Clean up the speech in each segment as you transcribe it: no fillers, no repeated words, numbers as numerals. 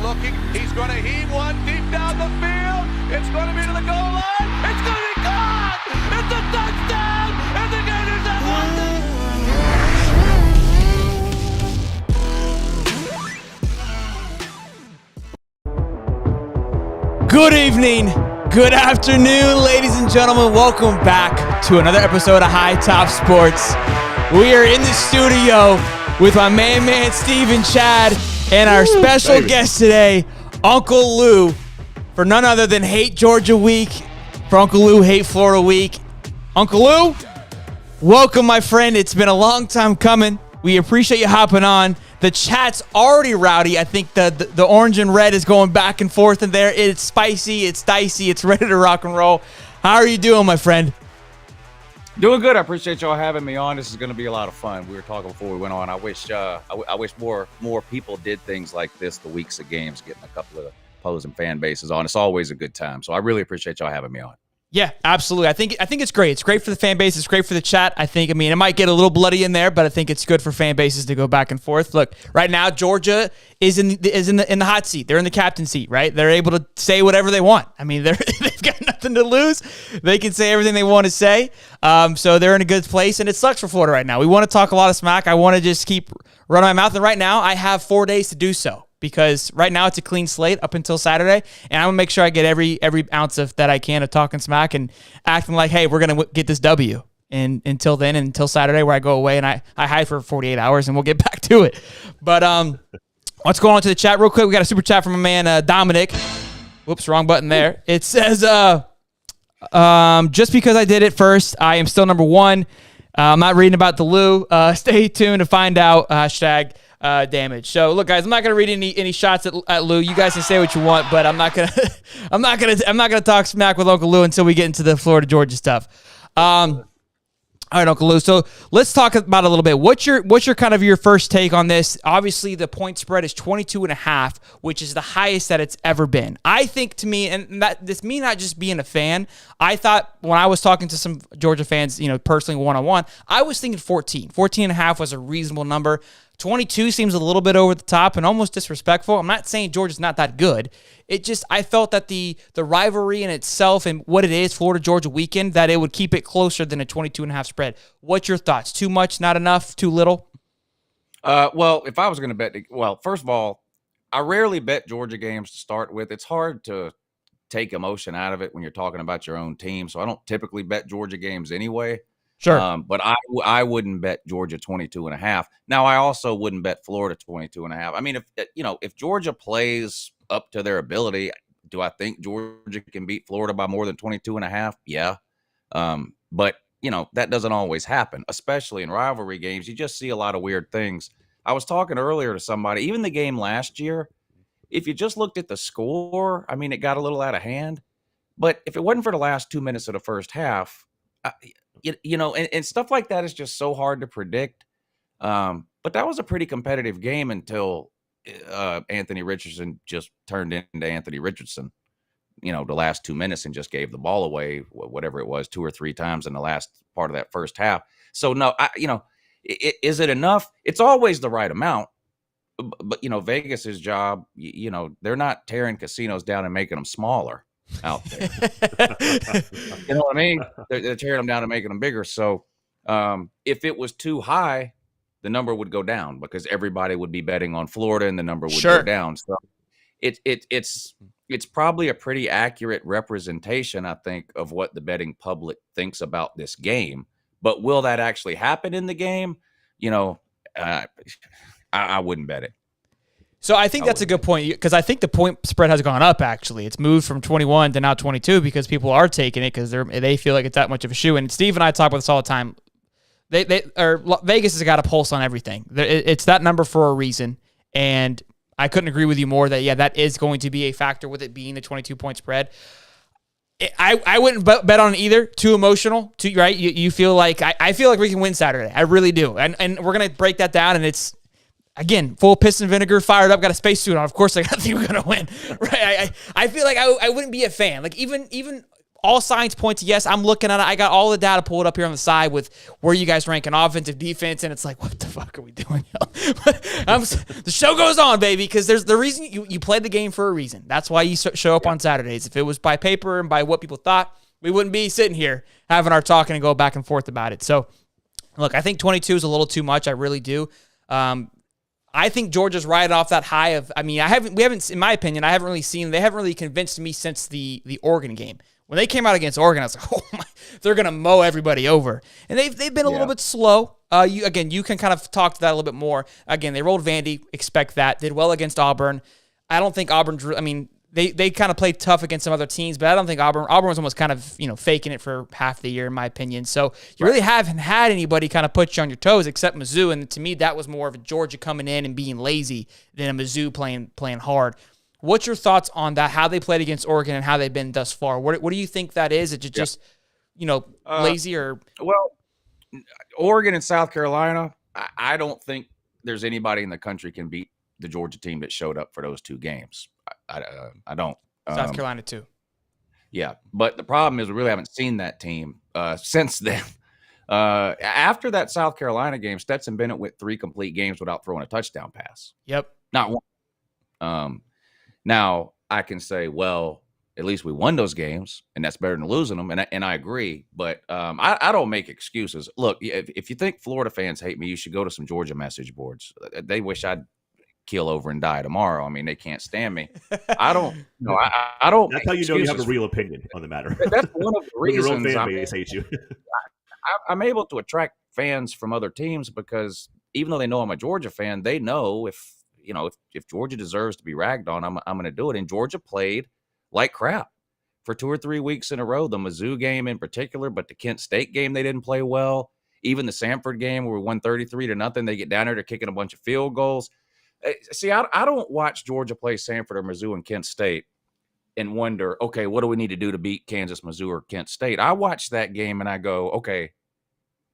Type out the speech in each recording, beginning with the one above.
looking. He's going to heave one deep down the field. It's going to be to the goal line. It's going to be gone. It's a touchdown. And the Gators have won. Good evening, good afternoon, ladies and gentlemen. Welcome back to another episode of High Top Sports. We are in the studio with my man Steve and Chad, and our special guest today, Uncle Lou, for none other than Hate Georgia Week, for Uncle Lou Hate Florida Week. Uncle Lou, welcome, my friend. It's been a long time coming. We appreciate you hopping on. The chat's already rowdy. I think the orange and red is going back and forth in there. It's spicy, it's dicey, it's ready to rock and roll. How are you doing, my friend? Doing good. I appreciate y'all having me on. This is going to be a lot of fun. We were talking before we went on. I wish more people did things like this the weeks of games, getting a couple of opposing fan bases on. It's always a good time. So I really appreciate y'all having me on. Yeah, absolutely. I think it's great. It's great for the fan base. It's great for the chat. It might get a little bloody in there, but I think it's good for fan bases to go back and forth. Look, right now Georgia is in the hot seat. They're in the captain seat, right? They're able to say whatever they want. I mean, they've got nothing to lose. They can say everything they want to say. So they're in a good place, and it sucks for Florida right now. We want to talk a lot of smack. I want to just keep running my mouth, and right now I have 4 days to do so. Because right now it's a clean slate up until Saturday, and I'm going to make sure I get every ounce of that I can of talking smack and acting like, hey, we're going to get this W. And until then, and until Saturday where I go away and I hide for 48 hours, and we'll get back to it. But let's go on to the chat real quick. We got a super chat from my man Dominic. Whoops, wrong button there. It says, just because I did it first, I am still number one. I'm not reading about the Lou. Stay tuned to find out. Hashtag damage. So look, guys, I'm not gonna read any shots at Lou. You guys can say what you want, but I'm not gonna talk smack with Uncle Lou until we get into the Florida Georgia stuff. All right, Uncle Lou. So let's talk about it a little bit. What's your kind of your first take on this? Obviously, the point spread is 22.5, which is the highest that it's ever been. I think, to me, and that this me not just being a fan, I thought when I was talking to some Georgia fans, personally one-on-one, I was thinking 14. 14.5 was a reasonable number. 22 seems a little bit over the top and almost disrespectful. I'm not saying Georgia's not that good. I felt that the rivalry in itself and what it is, Florida-Georgia weekend, that it would keep it closer than a 22.5 spread. What's your thoughts? Too much, not enough, too little? Well, if I was going to bet, first of all, I rarely bet Georgia games to start with. It's hard to take emotion out of it when you're talking about your own team. So I don't typically bet Georgia games anyway. Sure. But I wouldn't bet Georgia 22.5. Now, I also wouldn't bet Florida 22.5. I mean, if Georgia plays up to their ability, do I think Georgia can beat Florida by more than 22.5? Yeah. But that doesn't always happen, especially in rivalry games. You just see a lot of weird things. I was talking earlier to somebody, even the game last year, if you just looked at the score, I mean, it got a little out of hand. But if it wasn't for the last 2 minutes of the first half, and stuff like that is just so hard to predict. But that was a pretty competitive game until Anthony Richardson just turned into Anthony Richardson, the last 2 minutes and just gave the ball away, whatever it was, 2 or 3 times in the last part of that first half. So, no, is it enough? It's always the right amount. But, Vegas's job, they're not tearing casinos down and making them smaller out there. You know what I mean? They're tearing them down and making them bigger. So if it was too high, the number would go down because everybody would be betting on Florida and the number would go down. So it's probably a pretty accurate representation, I think, of what the betting public thinks about this game. But will that actually happen in the game? I wouldn't bet it. So I think that's a good point because I think the point spread has gone up, actually. It's moved from 21 to now 22 because people are taking it because they feel like it's that much of a shoe. And Steve and I talk about this all the time. Vegas has got a pulse on everything. It's that number for a reason. And I couldn't agree with you more that, that is going to be a factor with it being the 22-point spread. I wouldn't bet on either. Too emotional, right? You feel like I feel like we can win Saturday. I really do. And we're going to break that down, and it's, again, full piss and vinegar, fired up, got a spacesuit on. Of course, I think we're going to win. Right? I feel like I wouldn't be a fan. Like, even all signs point to yes. I'm looking at it. I got all the data pulled up here on the side with where you guys rank in offensive, defense, and it's like, what the fuck are we doing? The show goes on, baby, because there's the reason you played the game for a reason. That's why you show up on Saturdays. If it was by paper and by what people thought, we wouldn't be sitting here having our talking and go back and forth about it. So, look, I think 22 is a little too much. I really do. I think Georgia's riding off that high of. I mean, we haven't, in my opinion, I haven't really seen. They haven't really convinced me since the Oregon game. When they came out against Oregon, I was like, oh my, they're gonna mow everybody over. And they've been a little bit slow. You can kind of talk to that a little bit more. Again, they rolled Vandy. Expect that. Did well against Auburn. I don't think Auburn's. I mean, they kind of played tough against some other teams, but I don't think Auburn was almost kind of, faking it for half the year, in my opinion. So you really haven't had anybody kind of put you on your toes except Mizzou, and to me that was more of a Georgia coming in and being lazy than a Mizzou playing hard. What's your thoughts on that? How they played against Oregon and how they've been thus far? What do you think that is? Is it just lazy or? Well, Oregon and South Carolina, I don't think there's anybody in the country can beat the Georgia team that showed up for those two games. I don't. South Carolina too. Yeah, but the problem is we really haven't seen that team since then. After that South Carolina game, Stetson Bennett went 3 complete games without throwing a touchdown pass. Yep. Not one. Now, I can say, well, at least we won those games, and that's better than losing them, and I agree. But I don't make excuses. Look, if you think Florida fans hate me, you should go to some Georgia message boards. They wish I'd keel over and die tomorrow. I mean, they can't stand me. I don't. No, I don't. That's how you know you have a real opinion on the matter. That's one of the reasons your own fan base hates you. I'm able to attract fans from other teams because even though they know I'm a Georgia fan, they know if Georgia deserves to be ragged on, I'm going to do it. And Georgia played like crap for 2 or 3 weeks in a row. The Mizzou game in particular, but the Kent State game they didn't play well. Even the Samford game where we won 33-0, they get down there, they're kicking a bunch of field goals. See, I don't watch Georgia play Samford or Mizzou and Kent State and wonder, okay, what do we need to do to beat Kansas, Mizzou, or Kent State? I watch that game and I go, okay,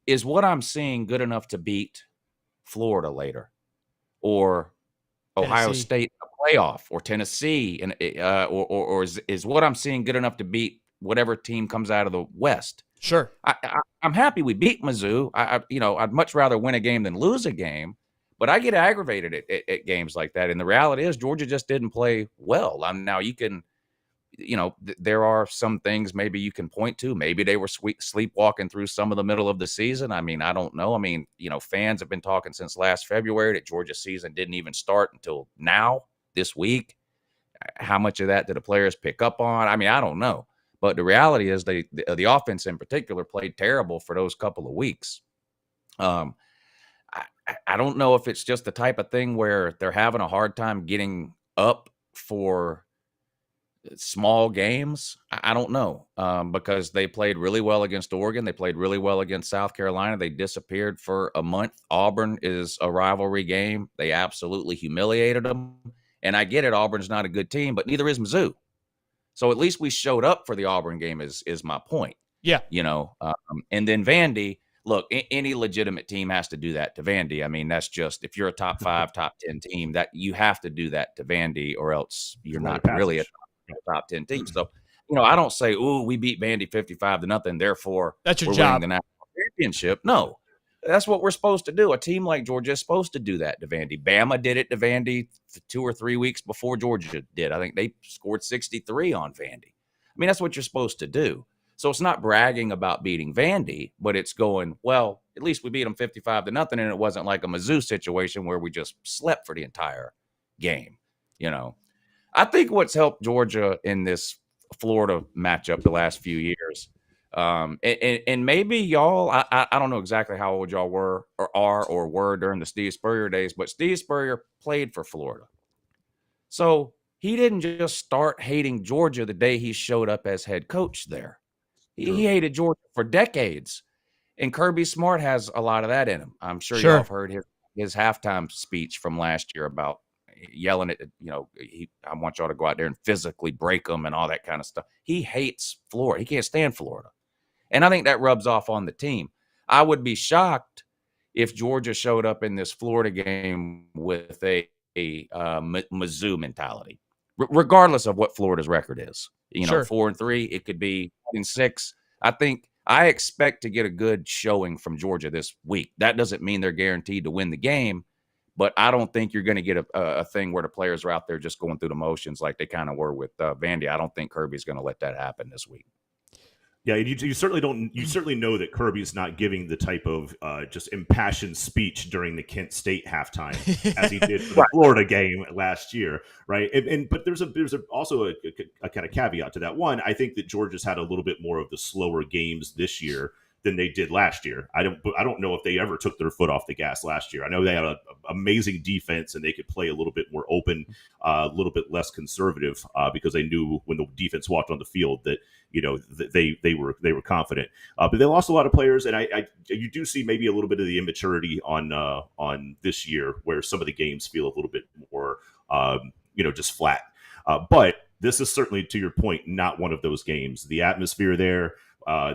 is what I'm seeing good enough to beat Florida later, or Ohio State in a playoff, or Tennessee, and or is what I'm seeing good enough to beat whatever team comes out of the West? Sure, I'm happy we beat Mizzou. I'd much rather win a game than lose a game. But I get aggravated at games like that. And the reality is Georgia just didn't play well. Now you can, there are some things maybe you can point to. Maybe they were sleepwalking through some of the middle of the season. I mean, I don't know. I mean, fans have been talking since last February that Georgia's season didn't even start until now, this week. How much of that did the players pick up on? I mean, I don't know. But the reality is the offense in particular played terrible for those couple of weeks. I don't know if it's just the type of thing where they're having a hard time getting up for small games. I don't know, because they played really well against Oregon. They played really well against South Carolina. They disappeared for a month. Auburn is a rivalry game. They absolutely humiliated them. And I get it, Auburn's not a good team, but neither is Mizzou. So at least we showed up for the Auburn game is my point. Yeah. And then Vandy. Look, any legitimate team has to do that to Vandy. I mean, that's just if you're a top 5, top 10 team, that you have to do that to Vandy, or else you're not really a top 10 team. So, I don't say, "Ooh, we beat Vandy 55-0, therefore that's your we're job. winning the national championship." No, that's what we're supposed to do. A team like Georgia is supposed to do that to Vandy. Bama did it to Vandy 2 or 3 weeks before Georgia did. I think they scored 63 on Vandy. I mean, that's what you're supposed to do. So it's not bragging about beating Vandy, but it's going, well, at least we beat them 55-0, and it wasn't like a Mizzou situation where we just slept for the entire game. I think what's helped Georgia in this Florida matchup the last few years, and maybe y'all, I don't know exactly how old y'all were or are or were during the Steve Spurrier days, but Steve Spurrier played for Florida. So he didn't just start hating Georgia the day he showed up as head coach there. He hated Georgia for decades, and Kirby Smart has a lot of that in him. I'm sure y'all have heard his halftime speech from last year about yelling at, I want y'all to go out there and physically break them and all that kind of stuff. He hates Florida. He can't stand Florida. And I think that rubs off on the team. I would be shocked if Georgia showed up in this Florida game with a Mizzou mentality, regardless of what Florida's record is. Sure. 4-3. It could be 1-6. I expect to get a good showing from Georgia this week. That doesn't mean they're guaranteed to win the game, but I don't think you're going to get a thing where the players are out there just going through the motions like they kind of were with Vandy. I don't think Kirby's going to let that happen this week. Yeah, you certainly don't. You certainly know that Kirby's not giving the type of just impassioned speech during the Kent State halftime as he did for the Florida game last year, right? But there's also a kind of caveat to that. One, I think that Georgia's had a little bit more of the slower games this year than they did last year. I don't know if they ever took their foot off the gas last year. I know they had an amazing defense and they could play a little bit more open, a little bit less conservative because they knew when the defense walked on the field that they were confident. But they lost a lot of players, and you do see maybe a little bit of the immaturity on this year where some of the games feel a little bit more just flat. But this is certainly, to your point, not one of those games. The atmosphere there.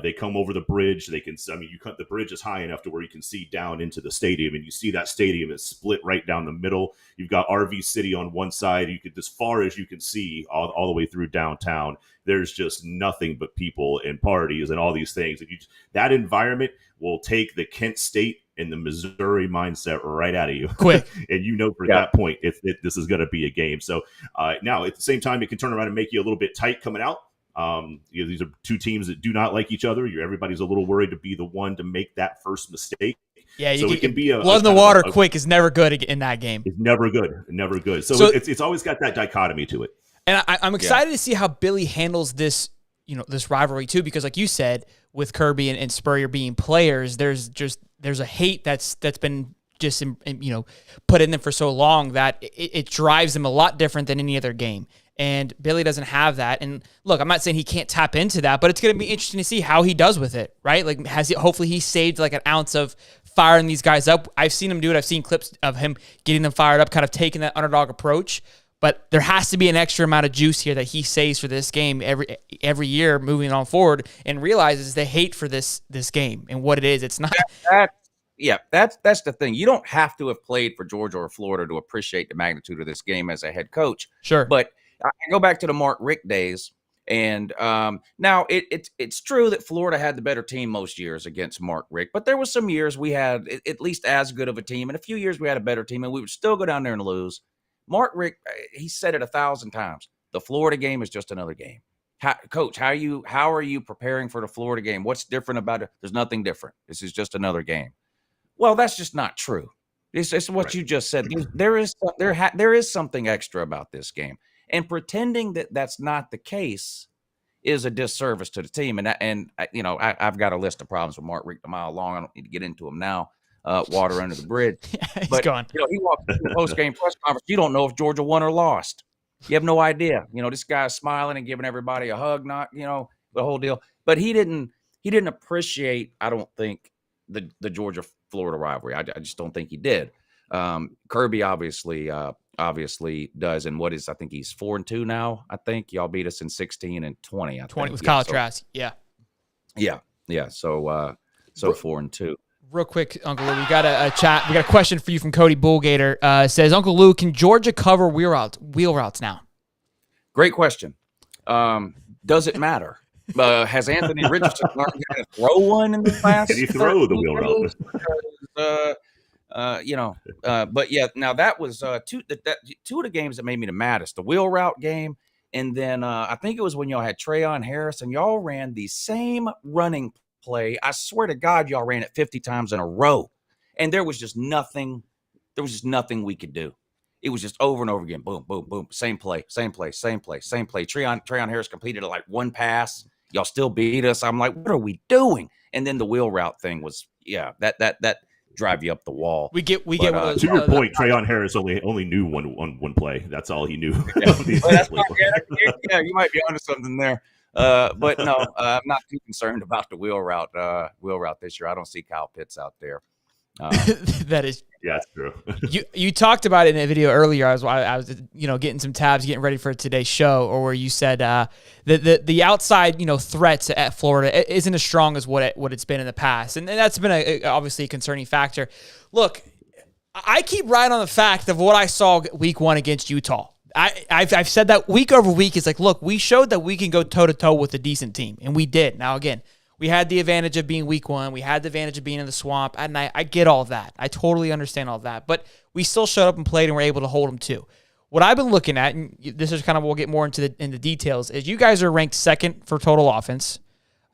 They come over the bridge. The bridge is high enough to where you can see down into the stadium, and you see that stadium is split right down the middle. You've got RV City on one side. You could, as far as you can see, all the way through downtown. There's just nothing but people and parties and all these things. And that environment will take the Kent State and the Missouri mindset right out of you. Quick. And for that point, this is going to be a game. So now at the same time, it can turn around and make you a little bit tight coming out. These are two teams that do not like each other. Everybody's a little worried to be the one to make that first mistake. Yeah, so it can be blood in the water quick is never good in that game. It's never good. So it's always got that dichotomy to it. And I'm excited to see how Billy handles this, this rivalry too, because like you said, with Kirby and Spurrier being players, there's a hate that's been just put in them for so long that it drives them a lot different than any other game. And Billy doesn't have that. And look, I'm not saying he can't tap into that, but it's going to be interesting to see how he does with it, right? Like, hopefully he saved like an ounce of firing these guys up. I've seen him do it. I've seen clips of him getting them fired up, kind of taking that underdog approach. But there has to be an extra amount of juice here that he saves for this game every year moving on forward, and realizes the hate for this game and what it is. It's not. That's the thing. You don't have to have played for Georgia or Florida to appreciate the magnitude of this game as a head coach. Sure. But I go back to the Mark Richt days, and now it's true that Florida had the better team most years against Mark Richt, but there was some years we had at least as good of a team, and a few years we had a better team, and we would still go down there and lose. Mark Richt, he said it 1,000 times. The Florida game is just another game. Coach, how are you preparing for the Florida game? What's different about it? There's nothing different. This is just another game. Well, that's just not true. It's what you just said. There is something extra about this game. And pretending that that's not the case is a disservice to the team. I've got a list of problems with Mark Richt a mile long. I don't need to get into them now. Water under the bridge. He's gone. He walked into the post-game press conference. You don't know if Georgia won or lost. You have no idea. This guy's smiling and giving everybody a hug, the whole deal. But he didn't appreciate, I don't think, the Georgia-Florida rivalry. I just don't think he did. Kirby obviously does, and I think he's 4-2 now. I think y'all beat us in 16 and 20. 20 with Kyle Trask. Yeah. So 4-2. Real quick, Uncle Lou, we got a chat. We got a question for you from Cody Bullgator. Says, Uncle Lou, can Georgia cover wheel routes now? Great question. Does it matter? Has Anthony Richardson learned how to throw one in the past? Can you throw the wheel route? But yeah, now that was two of the games that made me the maddest. The wheel route game, and then I think it was when y'all had Trayon Harris, and y'all ran the same running play. I swear to God, y'all ran it 50 times in a row, and there was just nothing we could do. It was just over and over again. Boom, boom, boom. Same play. Trayon Harris completed like one pass. Y'all still beat us. I'm like, what are we doing? And then the wheel route thing was, that drive you up the wall. We get one of those. To your point, Trayon Harris only knew one play. That's all he knew. Yeah, you might be onto something there. But no, I'm not too concerned about the wheel route this year. I don't see Kyle Pitts out there. That is, yeah, that's true. you talked about it in a video earlier. I was getting some tabs, getting ready for today's show, or where you said the outside threats at Florida isn't as strong as what it's been in the past, and that's been obviously a concerning factor. Look, I keep riding on the fact of what I saw week 1 against Utah. I've said that week over week. It's like, look, we showed that we can go toe-to-toe with a decent team, and we did. Now, again, we had the advantage of being week one. We had the advantage of being in the swamp, and I get all that. I totally understand all that. But we still showed up and played, and were able to hold them too. What I've been looking at, and this is kind of, we'll get more into the details, is you guys are ranked second for total offense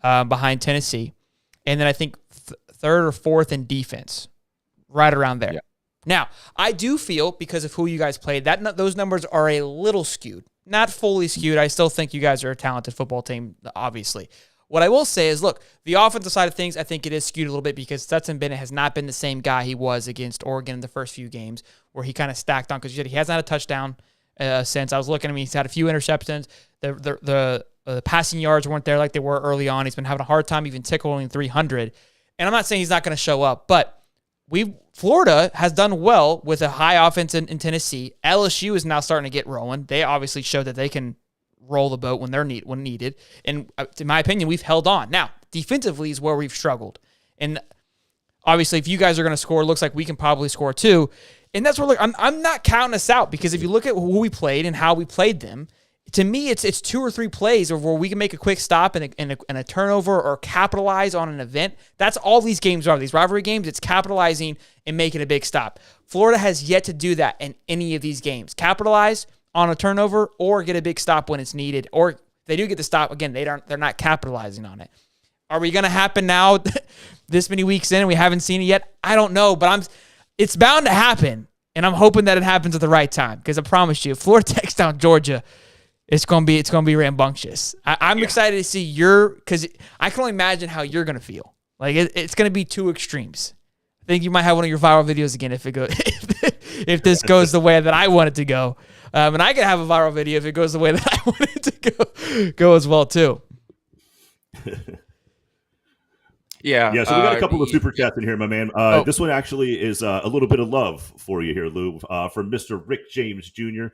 behind Tennessee, and then I think third or fourth in defense, right around there. Yeah. Now, I do feel, because of who you guys played, that those numbers are a little skewed. Not fully skewed. I still think you guys are a talented football team, obviously. What I will say is, look, the offensive side of things, I think it is skewed a little bit because Stetson Bennett has not been the same guy he was against Oregon in the first few games, where he kind of stacked on, because he hasn't had a touchdown since. I was looking at him. He's had a few interceptions. The passing yards weren't there like they were early on. He's been having a hard time even tickling 300. And I'm not saying he's not going to show up, but Florida has done well with a high offense in Tennessee. LSU is now starting to get rolling. They obviously showed that they can roll the boat when needed. And in my opinion, we've held on. Now, defensively is where we've struggled. And obviously, if you guys are going to score, it looks like we can probably score too. And that's where, look, I'm not counting us out, because if you look at who we played and how we played them, to me, it's 2 or 3 plays where we can make a quick stop and a turnover or capitalize on an event. That's all these games are. These rivalry games, it's capitalizing and making a big stop. Florida has yet to do that in any of these games. Capitalize on a turnover or get a big stop when it's needed. Or if they do get the stop, again, they're not capitalizing on it. Are we going to happen now this many weeks in and we haven't seen it yet? I don't know, but it's bound to happen, and I'm hoping that it happens at the right time, because I promise you, if Florida takes down Georgia, it's gonna be rambunctious. I'm excited to see because I can only imagine how you're gonna feel. Like it's gonna be 2 extremes. I think you might have one of your viral videos again if this goes the way that I want it to go, and I can have a viral video if it goes the way that I want it to go as well too. Yeah, so we got a couple of super chats in here, my man. This one actually is a little bit of love for you here, Lou, from Mr. Rick James Jr.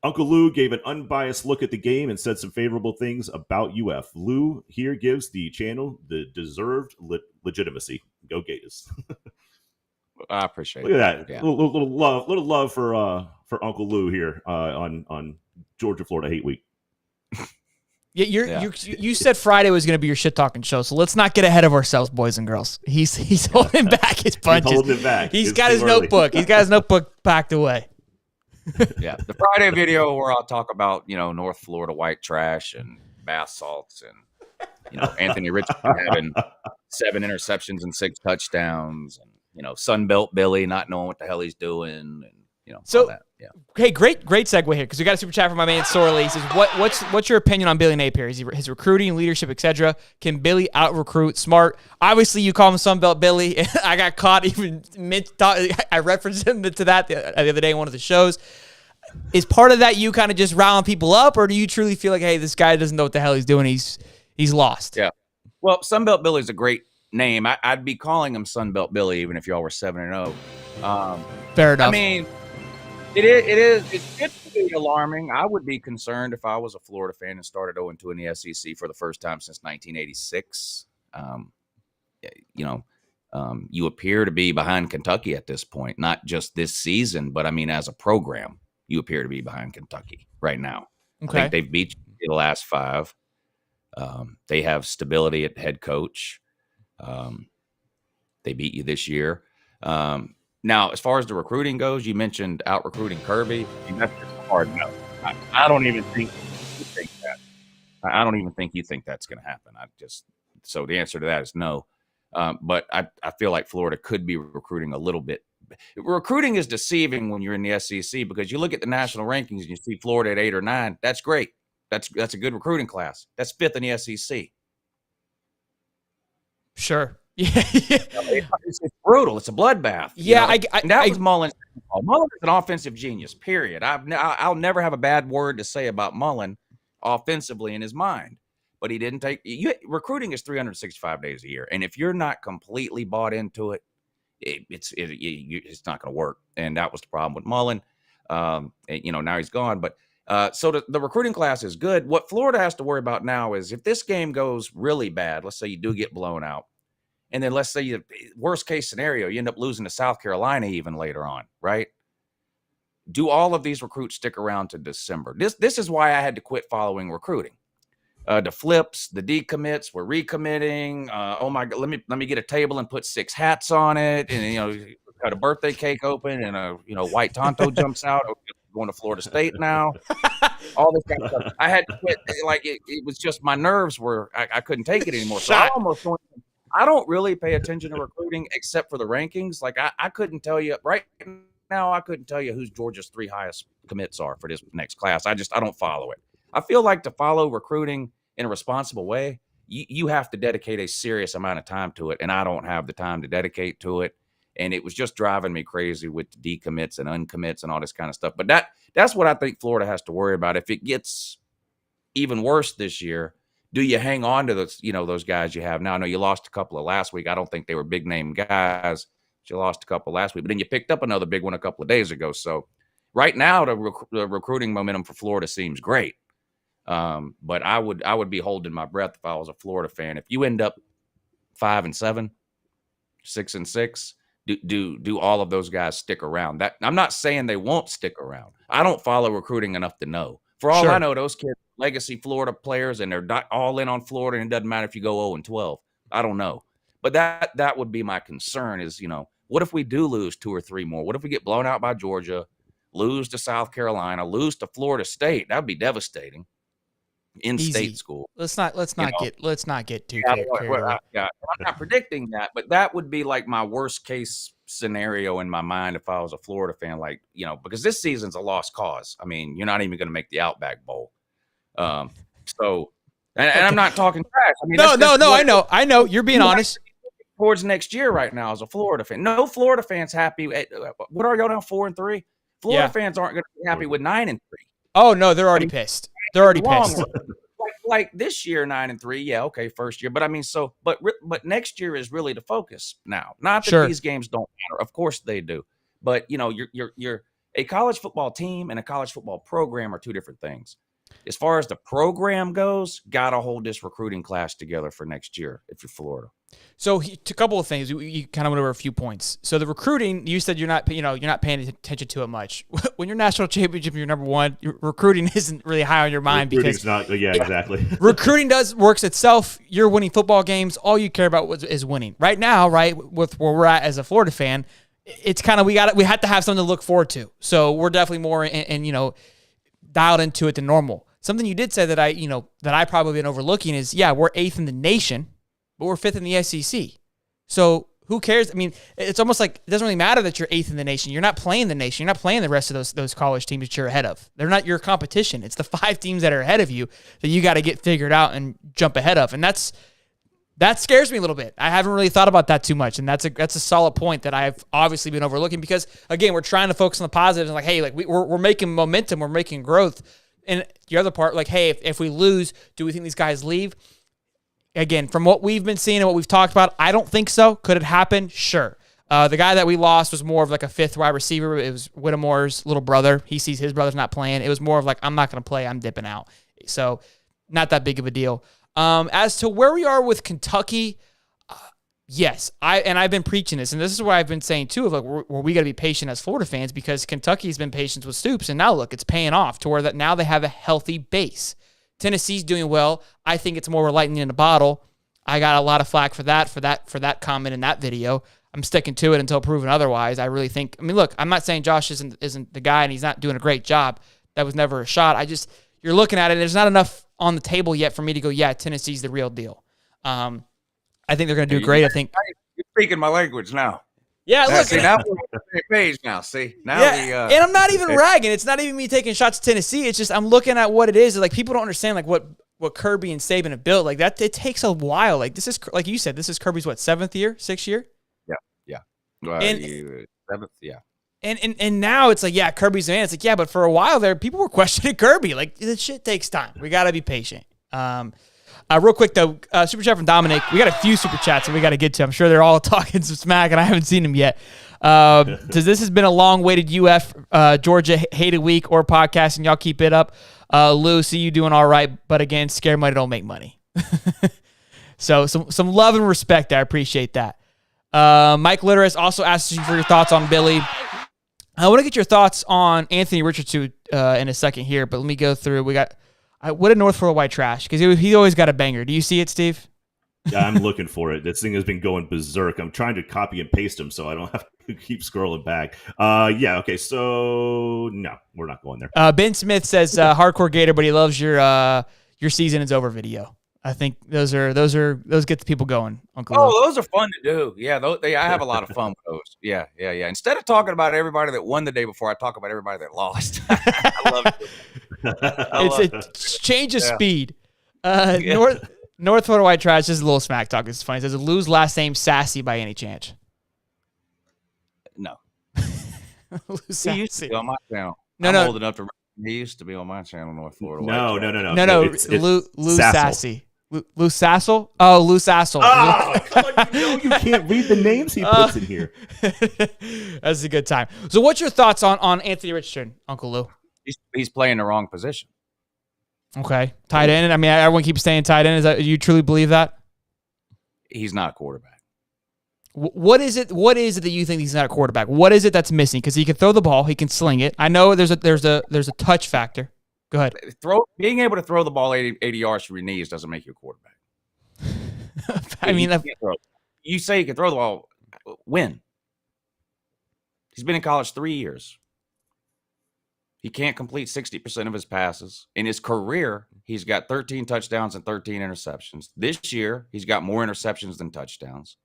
Uncle Lou gave an unbiased look at the game and said some favorable things about UF. Lou here gives the channel the deserved legitimacy. Go Gators. I appreciate it. Look at that. Yeah. Little love for Uncle Lou here on Georgia Florida Hate Week. You said Friday was going to be your shit talking show, so let's not get ahead of ourselves, boys and girls. He's holding back his punches. He's holding it back. He's got his notebook. He's got his notebook packed away. Yeah, the Friday video where I'll talk about North Florida white trash and bath salts and Anthony Richardson having 7 interceptions and 6 touchdowns, and Sunbelt Billy not knowing what the hell he's doing, and so all that. Yeah. Okay, great segue here, because we got a super chat from my man Sorley. He says, what's your opinion on Billy Napier? His recruiting, leadership, etc. Can Billy out recruit Smart? Obviously, you call him Sunbelt Billy. I got caught even I referenced him to that the other day in one of the shows. Is part of that you kind of just riling people up, or do you truly feel like, hey, this guy doesn't know what the hell he's doing? He's lost. Yeah. Well, Sunbelt Billy is a great name. I'd be calling him Sunbelt Billy even if y'all were 7-0. Fair enough. I mean, it's pretty alarming. I would be concerned if I was a Florida fan and started 0-2 in the SEC for the first time since 1986. You appear to be behind Kentucky at this point, not just this season, but I mean, as a program, you appear to be behind Kentucky right now. Okay. I think they've beat you the last 5. They have stability at head coach. They beat you this year. Now, as far as the recruiting goes, you mentioned out recruiting Kirby. I mean, that's just hard no. I don't even think you think that. I don't even think you think that's going to happen. So the answer to that is no. But I feel like Florida could be recruiting a little bit. Recruiting is deceiving when you're in the SEC, because you look at the national rankings and you see Florida at 8 or 9. That's great. That's a good recruiting class. That's 5th in the SEC. Sure. Yeah. It's brutal. It's a bloodbath. Yeah, that was Mullen. Mullen is an offensive genius, period. I'll never have a bad word to say about Mullen offensively in his mind. But he didn't recruiting is 365 days a year. And if you're not completely bought into it, it's not going to work. And that was the problem with Mullen. Now he's gone. But so the recruiting class is good. What Florida has to worry about now is if this game goes really bad, let's say you do get blown out, And then let's say you worst case scenario, you end up losing to South Carolina even later on, right? Do all of these recruits stick around to December? This is why I had to quit following recruiting. The flips, the decommits, we're recommitting. Oh my God, let me get a table and put 6 hats on it, and cut a birthday cake open, and a white Tonto jumps out. Okay, going to Florida State now. All this kind of stuff. I had to quit. Like it was just my nerves were. I couldn't take it anymore. So I don't really pay attention to recruiting except for the rankings. Like I couldn't tell you right now. I couldn't tell you who's Georgia's 3 highest commits are for this next class. I don't follow it. I feel like to follow recruiting in a responsible way, you have to dedicate a serious amount of time to it, and I don't have the time to dedicate to it. And it was just driving me crazy with the decommits and uncommits and all this kind of stuff. But that's what I think Florida has to worry about. If it gets even worse this year, do you hang on to those guys you have now? I know you lost a couple of last week. I don't think they were big name guys. You lost a couple last week, but then you picked up another big one a couple of days ago. So right now, the recruiting momentum for Florida seems great. But I would be holding my breath if I was a Florida fan. If you end up 5-7, 6-6, do all of those guys stick around? That I'm not saying they won't stick around. I don't follow recruiting enough to know. For all I know, those kids are legacy Florida players, and they're all in on Florida, and it doesn't matter if you go 0-12. I don't know. But that would be my concern is, what if we do lose 2 or 3 more? What if we get blown out by Georgia, lose to South Carolina, lose to Florida State? That'd be devastating. In-state school. Let's not get too carried away. I'm not predicting that, but that would be like my worst case scenario in my mind if I was a Florida fan. Like, because this season's a lost cause. I mean, you're not even going to make the Outback Bowl. So, and I'm not talking trash. I mean, no. I know. You're being honest. Towards next year, right now, as a Florida fan, no Florida fans happy. What are y'all now? 4-3. Florida fans aren't going to be happy with 9-3. Oh no, they're already pissed. They're already pissed. Like this year, 9-3. Yeah, okay, first year. But I mean, but next year is really the focus now. Not that these games don't matter. Of course they do. But you're a college football team and a college football program are 2 different things. As far as the program goes, gotta hold this recruiting class together for next year if you're Florida. So a couple of things. You kind of went over a few points. So the recruiting, you said you're not paying attention to it much. When you're national championship, you're number 1. Your recruiting isn't really high on your mind because exactly. Recruiting works itself. You're winning football games. All you care about is winning. Right now, right with where we're at as a Florida fan, it's kind of we have to have something to look forward to. So we're definitely more in dialed into it than normal. Something you did say that I probably been overlooking is we're 8th in the nation, but we're 5th in the SEC. So who cares? I mean, it's almost like it doesn't really matter that you're 8th in the nation. You're not playing the nation. You're not playing the rest of those college teams that you're ahead of. They're not your competition. It's the 5 teams that are ahead of you that you got to get figured out and jump ahead of. And that scares me a little bit. I haven't really thought about that too much, and that's a solid point that I've obviously been overlooking because again, we're trying to focus on the positives and like, hey, like we're making momentum, we're making growth. And the other part, like, hey, if we lose, do we think these guys leave? Again, from what we've been seeing and what we've talked about, I don't think so. Could it happen? Sure. The guy that we lost was more of like a 5th wide receiver. It was Whittemore's little brother. He sees his brother's not playing. It was more of like, I'm not going to play. I'm dipping out. So not that big of a deal. As to where we are with Kentucky, yes, I've been preaching this, and this is what I've been saying too. Of like, we got to be patient as Florida fans because Kentucky's been patient with Stoops, and now look, it's paying off to where that now they have a healthy base. Tennessee's doing well. I think it's more lightning in a bottle. I got a lot of flack for that comment in that video. I'm sticking to it until proven otherwise. I really think. I mean, look, I'm not saying Josh isn't the guy, and he's not doing a great job. That was never a shot. You're looking at it. There's not enough on the table yet for me to go, yeah, Tennessee's the real deal. I think they're going to do great. I think you're speaking my language now. Yeah, look. See, now we're on the same page now. See, now and I'm not even ragging. It's not even me taking shots at Tennessee. It's just I'm looking at what it is. Like people don't understand like what Kirby and Saban have built. Like that, it takes a while. Like this is like you said, this is Kirby's what 7th year, 6th year. Yeah. And 7th, yeah. And now it's like, yeah, Kirby's the man. It's like, yeah, but for a while there, people were questioning Kirby. Like this shit takes time. We got to be patient. Real quick though, super chat from Dominic. We got a few super chats that we got to get to. I'm sure they're all talking some smack, and I haven't seen them yet. Says this has been a long-awaited UF Georgia hated week or podcast, and y'all keep it up. Lou, see you doing all right, but again, scare money don't make money. So some love and respect. I appreciate that. Mike Litteris also asks you for your thoughts on Billy. I want to get your thoughts on Anthony Richardson in a second here, but let me go through. We got what did North Florida White trash? Because he always got a banger. Do you see it, Steve? Yeah, I'm looking for it. This thing has been going berserk. I'm trying to copy and paste them so I don't have to keep scrolling back. Yeah, okay, so no, we're not going there. Ben Smith says hardcore Gator, but he loves your season is over video. I think those get the people going, Uncle Lou. Oh, those are fun to do. Yeah, I have a lot of fun with those. Yeah. Instead of talking about everybody that won the day before, I talk about everybody that lost. I love it. It's a change of speed. North Florida White Trash, this is a little smack talk. It's funny. It says, Lou's last name Sassy by any chance? No. Lou He Sassy. used to be on my channel. No, I'm no. old enough to remember. He used to be on my channel, North Florida. No. It's Lou Sassel. Sassy. Lou Sassel? Oh, Lou Sassel. Oh, come on, you can't read the names he puts in here. That's a good time. So what's your thoughts on Anthony Richardson, Uncle Lou? He's playing the wrong position. Okay. Tight end. I mean, everyone keeps saying tight end. You truly believe that? He's not a quarterback. What is it that you think he's not a quarterback? What is it that's missing? Because he can throw the ball, he can sling it. I know there's a touch factor. Go ahead. Being able to throw the ball 80 yards through your knees doesn't make you a quarterback. I mean, you say he can throw the ball. When? He's been in college 3 years. He can't complete 60% of his passes. In his career, he's got 13 touchdowns and 13 interceptions. This year, he's got more interceptions than touchdowns.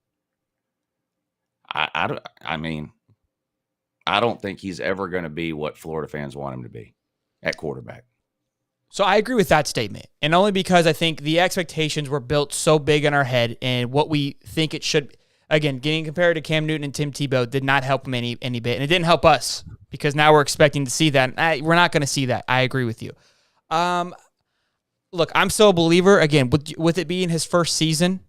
I don't think he's ever going to be what Florida fans want him to be at quarterback. So I agree with that statement, and only because I think the expectations were built so big in our head, and what we think it should. Again, getting compared to Cam Newton and Tim Tebow did not help him any bit, and it didn't help us because now we're expecting to see that. We're not going to see that. I agree with you. Look, I'm still a believer. Again, with it being his first season,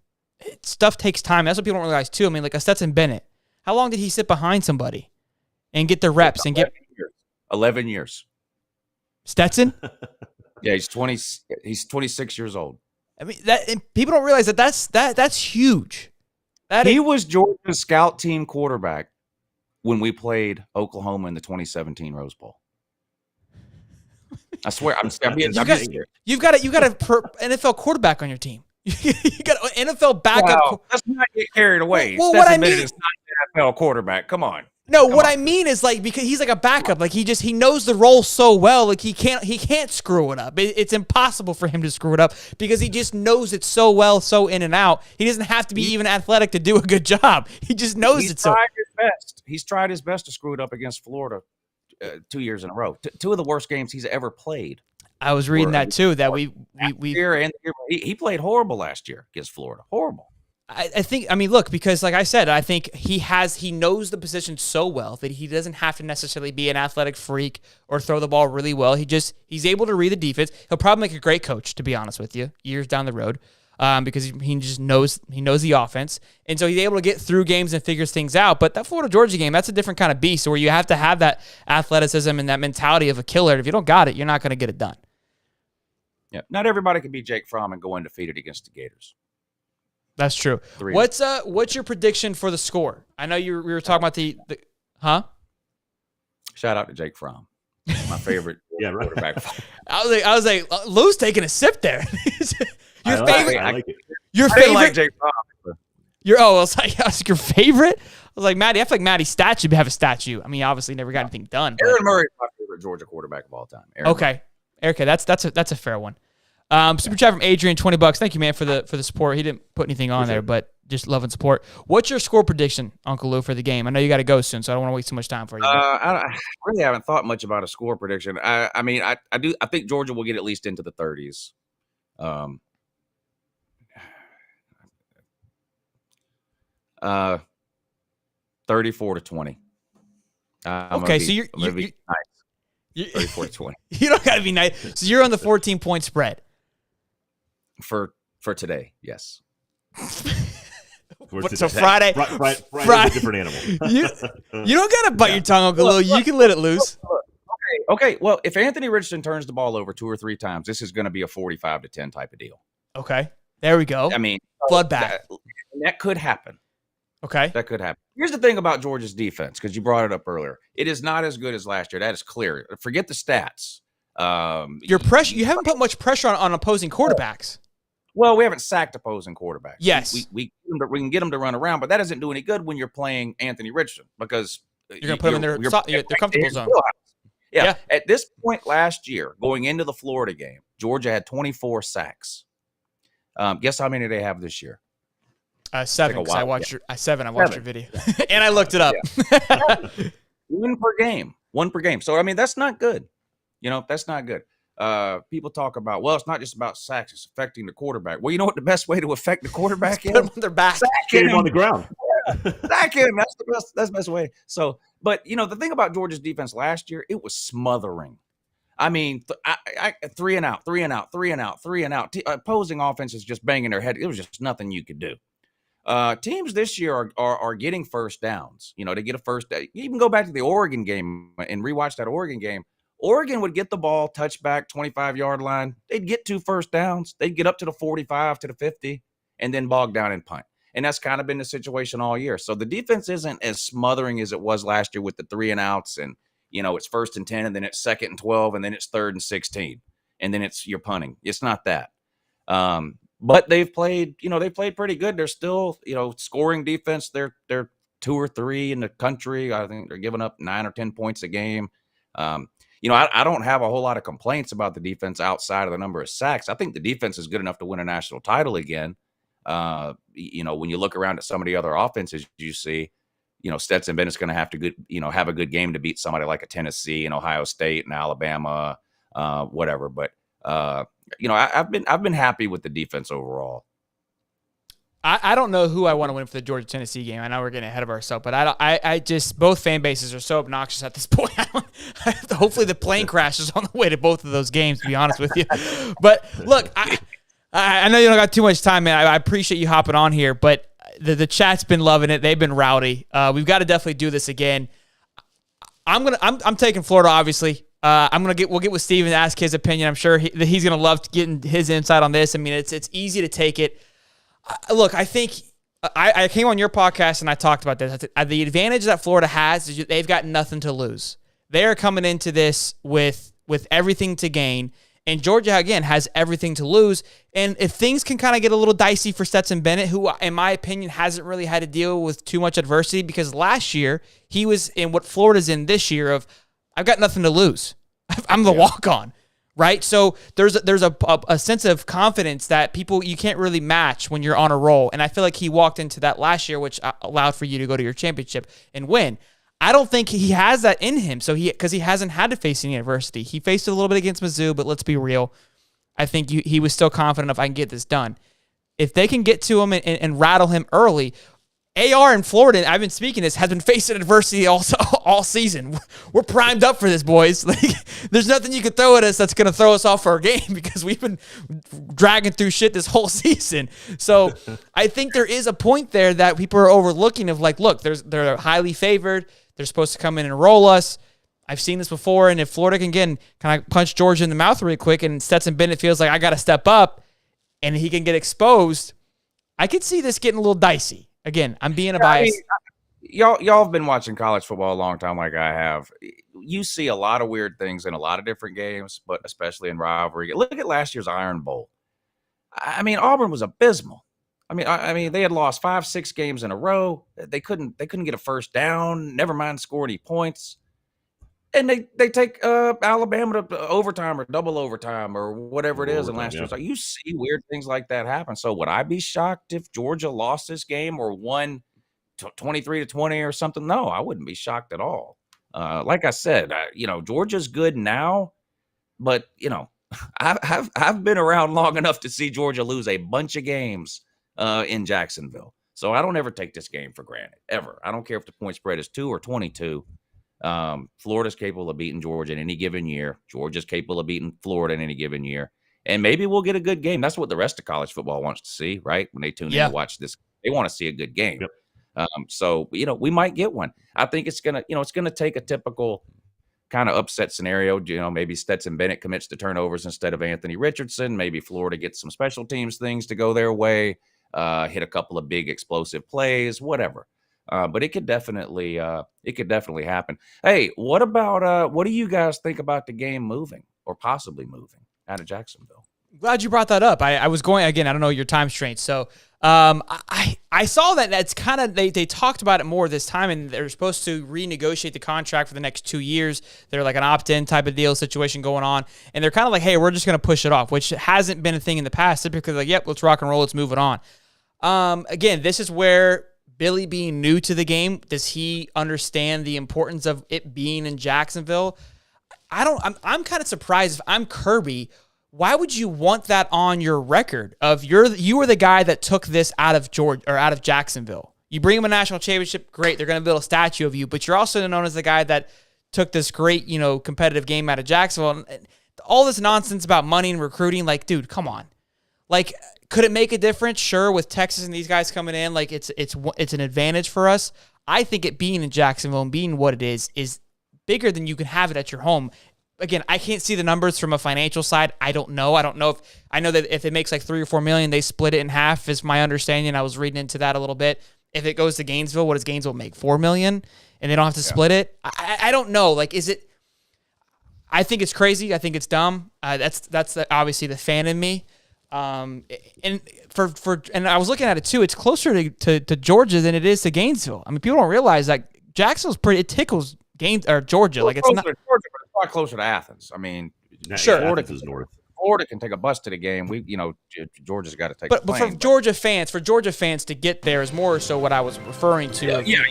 stuff takes time. That's what people don't realize too. I mean, like a Stetson Bennett. How long did he sit behind somebody and get the reps and get 11 years? Stetson? Yeah, he's 20. He's 26 years old. I mean, and people don't realize that's huge. He was Georgia's scout team quarterback when we played Oklahoma in the 2017 Rose Bowl. I swear, I'm being here. You've got a NFL quarterback on your team. You got an NFL backup. Wow, let's not get carried away. Well, what I mean is not an NFL quarterback. Come on. No, what I mean is like because he's like a backup. Like he knows the role so well. Like he can't screw it up. It's impossible for him to screw it up because he just knows it so well, so in and out. He doesn't have to be even athletic to do a good job. He just knows it so. He's tried his best. He's tried his best to screw it up against Florida 2 years in a row. Two of the worst games he's ever played. I was reading that too. That we he played horrible last year against Florida. Horrible. I think, look, because like I said, I think he knows the position so well that he doesn't have to necessarily be an athletic freak or throw the ball really well. He's able to read the defense. He'll probably make a great coach, to be honest with you, years down the road, because he just knows the offense. And so he's able to get through games and figures things out. But that Florida-Georgia game, that's a different kind of beast where you have to have that athleticism and that mentality of a killer. If you don't got it, you're not going to get it done. Yeah, not everybody can be Jake Fromm and go undefeated against the Gators. That's true. What's your prediction for the score? I know we were talking about the Shout out to Jake Fromm, my favorite quarterback. I was like, Lou's taking a sip there. Your favorite? I like it. Your I favorite? didn't like Jake Fromm. I was like your favorite. I was like, Maddie. I feel like Maddie's stat should have a statue. I mean, obviously, never got anything done. Aaron Murray is my favorite Georgia quarterback of all time. Okay, that's a fair one. Super chat from Adrian, $20. Thank you, man, for the support. He didn't put anything on there, but just love and support. What's your score prediction, Uncle Lou, for the game? I know you got to go soon, so I don't want to waste too much time for you. I really haven't thought much about a score prediction. I think Georgia will get at least into the 30s. 34-20. Okay, so you're nice. 34-20. You don't got to be nice. So you're on the 14-point spread. For today, yes. So Friday is a different animal. You don't got to bite your tongue, Uncle Lou. You can let it loose. Okay. Well, if Anthony Richardson turns the ball over 2 or 3 times, this is going to be a 45-10 type of deal. Okay. There we go. I mean, bloodbath. That could happen. Okay. That could happen. Here's the thing about Georgia's defense, because you brought it up earlier. It is not as good as last year. That is clear. Forget the stats. You haven't put much pressure on opposing quarterbacks. Well, we haven't sacked opposing quarterbacks. Yes. We can get them to run around, but that doesn't do any good when you're playing Anthony Richardson, because you're going to put them in their comfortable zone. Yeah. At this point last year, going into the Florida game, Georgia had 24 sacks. Guess how many they have this year? 7. Because I watched your video, and I looked it up. Yeah. One per game. So I mean, that's not good. That's not good. People talk about, well, it's not just about sacks; it's affecting the quarterback. Well, you know what the best way to affect the quarterback is? Put him on their back, get him on the ground. Sack him. That's the best way. So, but the thing about Georgia's defense last year, it was smothering. I mean, 3 and out, 3 and out, 3 and out, 3 and out. Opposing offenses just banging their head. It was just nothing you could do. Teams this year are getting first downs. They get a first down. You even go back to the Oregon game and rewatch that Oregon game. Oregon would get the ball, touchback, 25-yard line. They'd get 2 first downs. They'd get up to the 45, to the 50, and then bog down and punt. And that's kind of been the situation all year. So the defense isn't as smothering as it was last year with the 3 and outs, and it's 1st and 10, and then it's 2nd and 12, and then it's 3rd and 16, and then you're punting. It's not that. But they've played pretty good. They're still, scoring defense. They're 2 or 3 in the country. I think they're giving up 9 or 10 points a game. I don't have a whole lot of complaints about the defense outside of the number of sacks. I think the defense is good enough to win a national title again. When you look around at some of the other offenses you see, Stetson Bennett's going to have to have a good game to beat somebody like a Tennessee and Ohio State and Alabama, whatever. But I've been happy with the defense overall. I don't know who I want to win for the Georgia-Tennessee game. I know we're getting ahead of ourselves, but I just both fan bases are so obnoxious at this point. Hopefully the plane crashes on the way to both of those games, to be honest with you. But look, I know you don't got too much time, man. I appreciate you hopping on here, but the chat's been loving it. They've been rowdy. We've got to definitely do this again. I'm taking Florida, obviously. We'll get with Steven and ask his opinion. I'm sure he's gonna love getting his insight on this. I mean, it's easy to take it. Look, I think I came on your podcast and I talked about this. The advantage that Florida has is they've got nothing to lose. They are coming into this with everything to gain, and Georgia, again, has everything to lose. And if things can kind of get a little dicey for Stetson Bennett, who, in my opinion, hasn't really had to deal with too much adversity, because last year he was in what Florida's in this year of, I've got nothing to lose. I'm the walk-on. Right? So there's a sense of confidence that you can't really match when you're on a roll. And I feel like he walked into that last year, which allowed for you to go to your championship and win. I don't think he has that in him. Because he hasn't had to face any adversity. He faced it a little bit against Mizzou, but let's be real. I think he was still confident enough, I can get this done. If they can get to him and rattle him early, AR in Florida, I've been speaking this, has been facing adversity all season. We're primed up for this, boys. There's nothing you can throw at us that's going to throw us off our game, because we've been dragging through shit this whole season. So I think there is a point there that people are overlooking of look, they're highly favored. They're supposed to come in and roll us. I've seen this before, and if Florida can kind of punch Georgia in the mouth really quick, and Stetson Bennett feels like I got to step up, and he can get exposed, I could see this getting a little dicey. Again, I'm being a bias. Y'all have been watching college football a long time, like I have. You see a lot of weird things in a lot of different games, but especially in rivalry. Look at last year's Iron Bowl. I mean, Auburn was abysmal. I mean, they had lost 5-6 games in a row. They couldn't get a first down. Never mind score any points. And they take Alabama to overtime or double overtime or whatever it is. And last year, so you see weird things like that happen. So would I be shocked if Georgia lost this game or won 23-20 or something? No, I wouldn't be shocked at all. Like I said, Georgia's good now, but I've been around long enough to see Georgia lose a bunch of games in Jacksonville. So I don't ever take this game for granted, ever. I don't care if the point spread is 2 or 22. Florida's capable of beating Georgia in any given year. Georgia's capable of beating Florida in any given year. And maybe we'll get a good game. That's what the rest of college football wants to see, right? When they tune in to watch this, they want to see a good game. Yep. So we might get one. I think it's gonna take a typical kind of upset scenario. Maybe Stetson Bennett commits to turnovers instead of Anthony Richardson. Maybe Florida gets some special teams things to go their way, hit a couple of big explosive plays, whatever. But it could definitely happen. Hey, what do you guys think about the game moving or possibly moving out of Jacksonville? Glad you brought that up. I was going, again, I don't know your time strength. So I saw that that's kind of, they talked about it more this time, and they're supposed to renegotiate the contract for the next 2 years. They're like an opt-in type of deal situation going on. And they're kind of like, hey, we're just going to push it off, which hasn't been a thing in the past. Typically like, yep, let's rock and roll. Let's move it on. Again, this is where Billy being new to the game, does he understand the importance of it being in Jacksonville? I'm kind of surprised. If I'm Kirby, why would you want that on your record of you were the guy that took this out of Georgia or out of Jacksonville? You bring him a national championship, great. They're going to build a statue of you, but you're also known as the guy that took this great, competitive game out of Jacksonville. And all this nonsense about money and recruiting, like, dude, come on. Like, could it make a difference? Sure, with Texas and these guys coming in, like it's an advantage for us. I think it being in Jacksonville and being what it is bigger than you can have it at your home. Again, I can't see the numbers from a financial side. I don't know. I know that if it makes like $3 or $4 million, they split it in half, is my understanding. I was reading into that a little bit. If it goes to Gainesville, what does Gainesville make? $4 million, and they don't have to split it. I don't know. Like, is it? I think it's crazy. I think it's dumb. That's obviously the fan in me. And I was looking at it too. It's closer to Georgia than it is to Gainesville. I mean, people don't realize that Jacksonville's it tickles Georgia. Like, it's not Georgia, but it's not closer to Athens. I mean, sure, Florida is north. Florida can take a bus to the game. Georgia's got to take. But for Georgia fans to get there is more so what I was referring to. Yeah.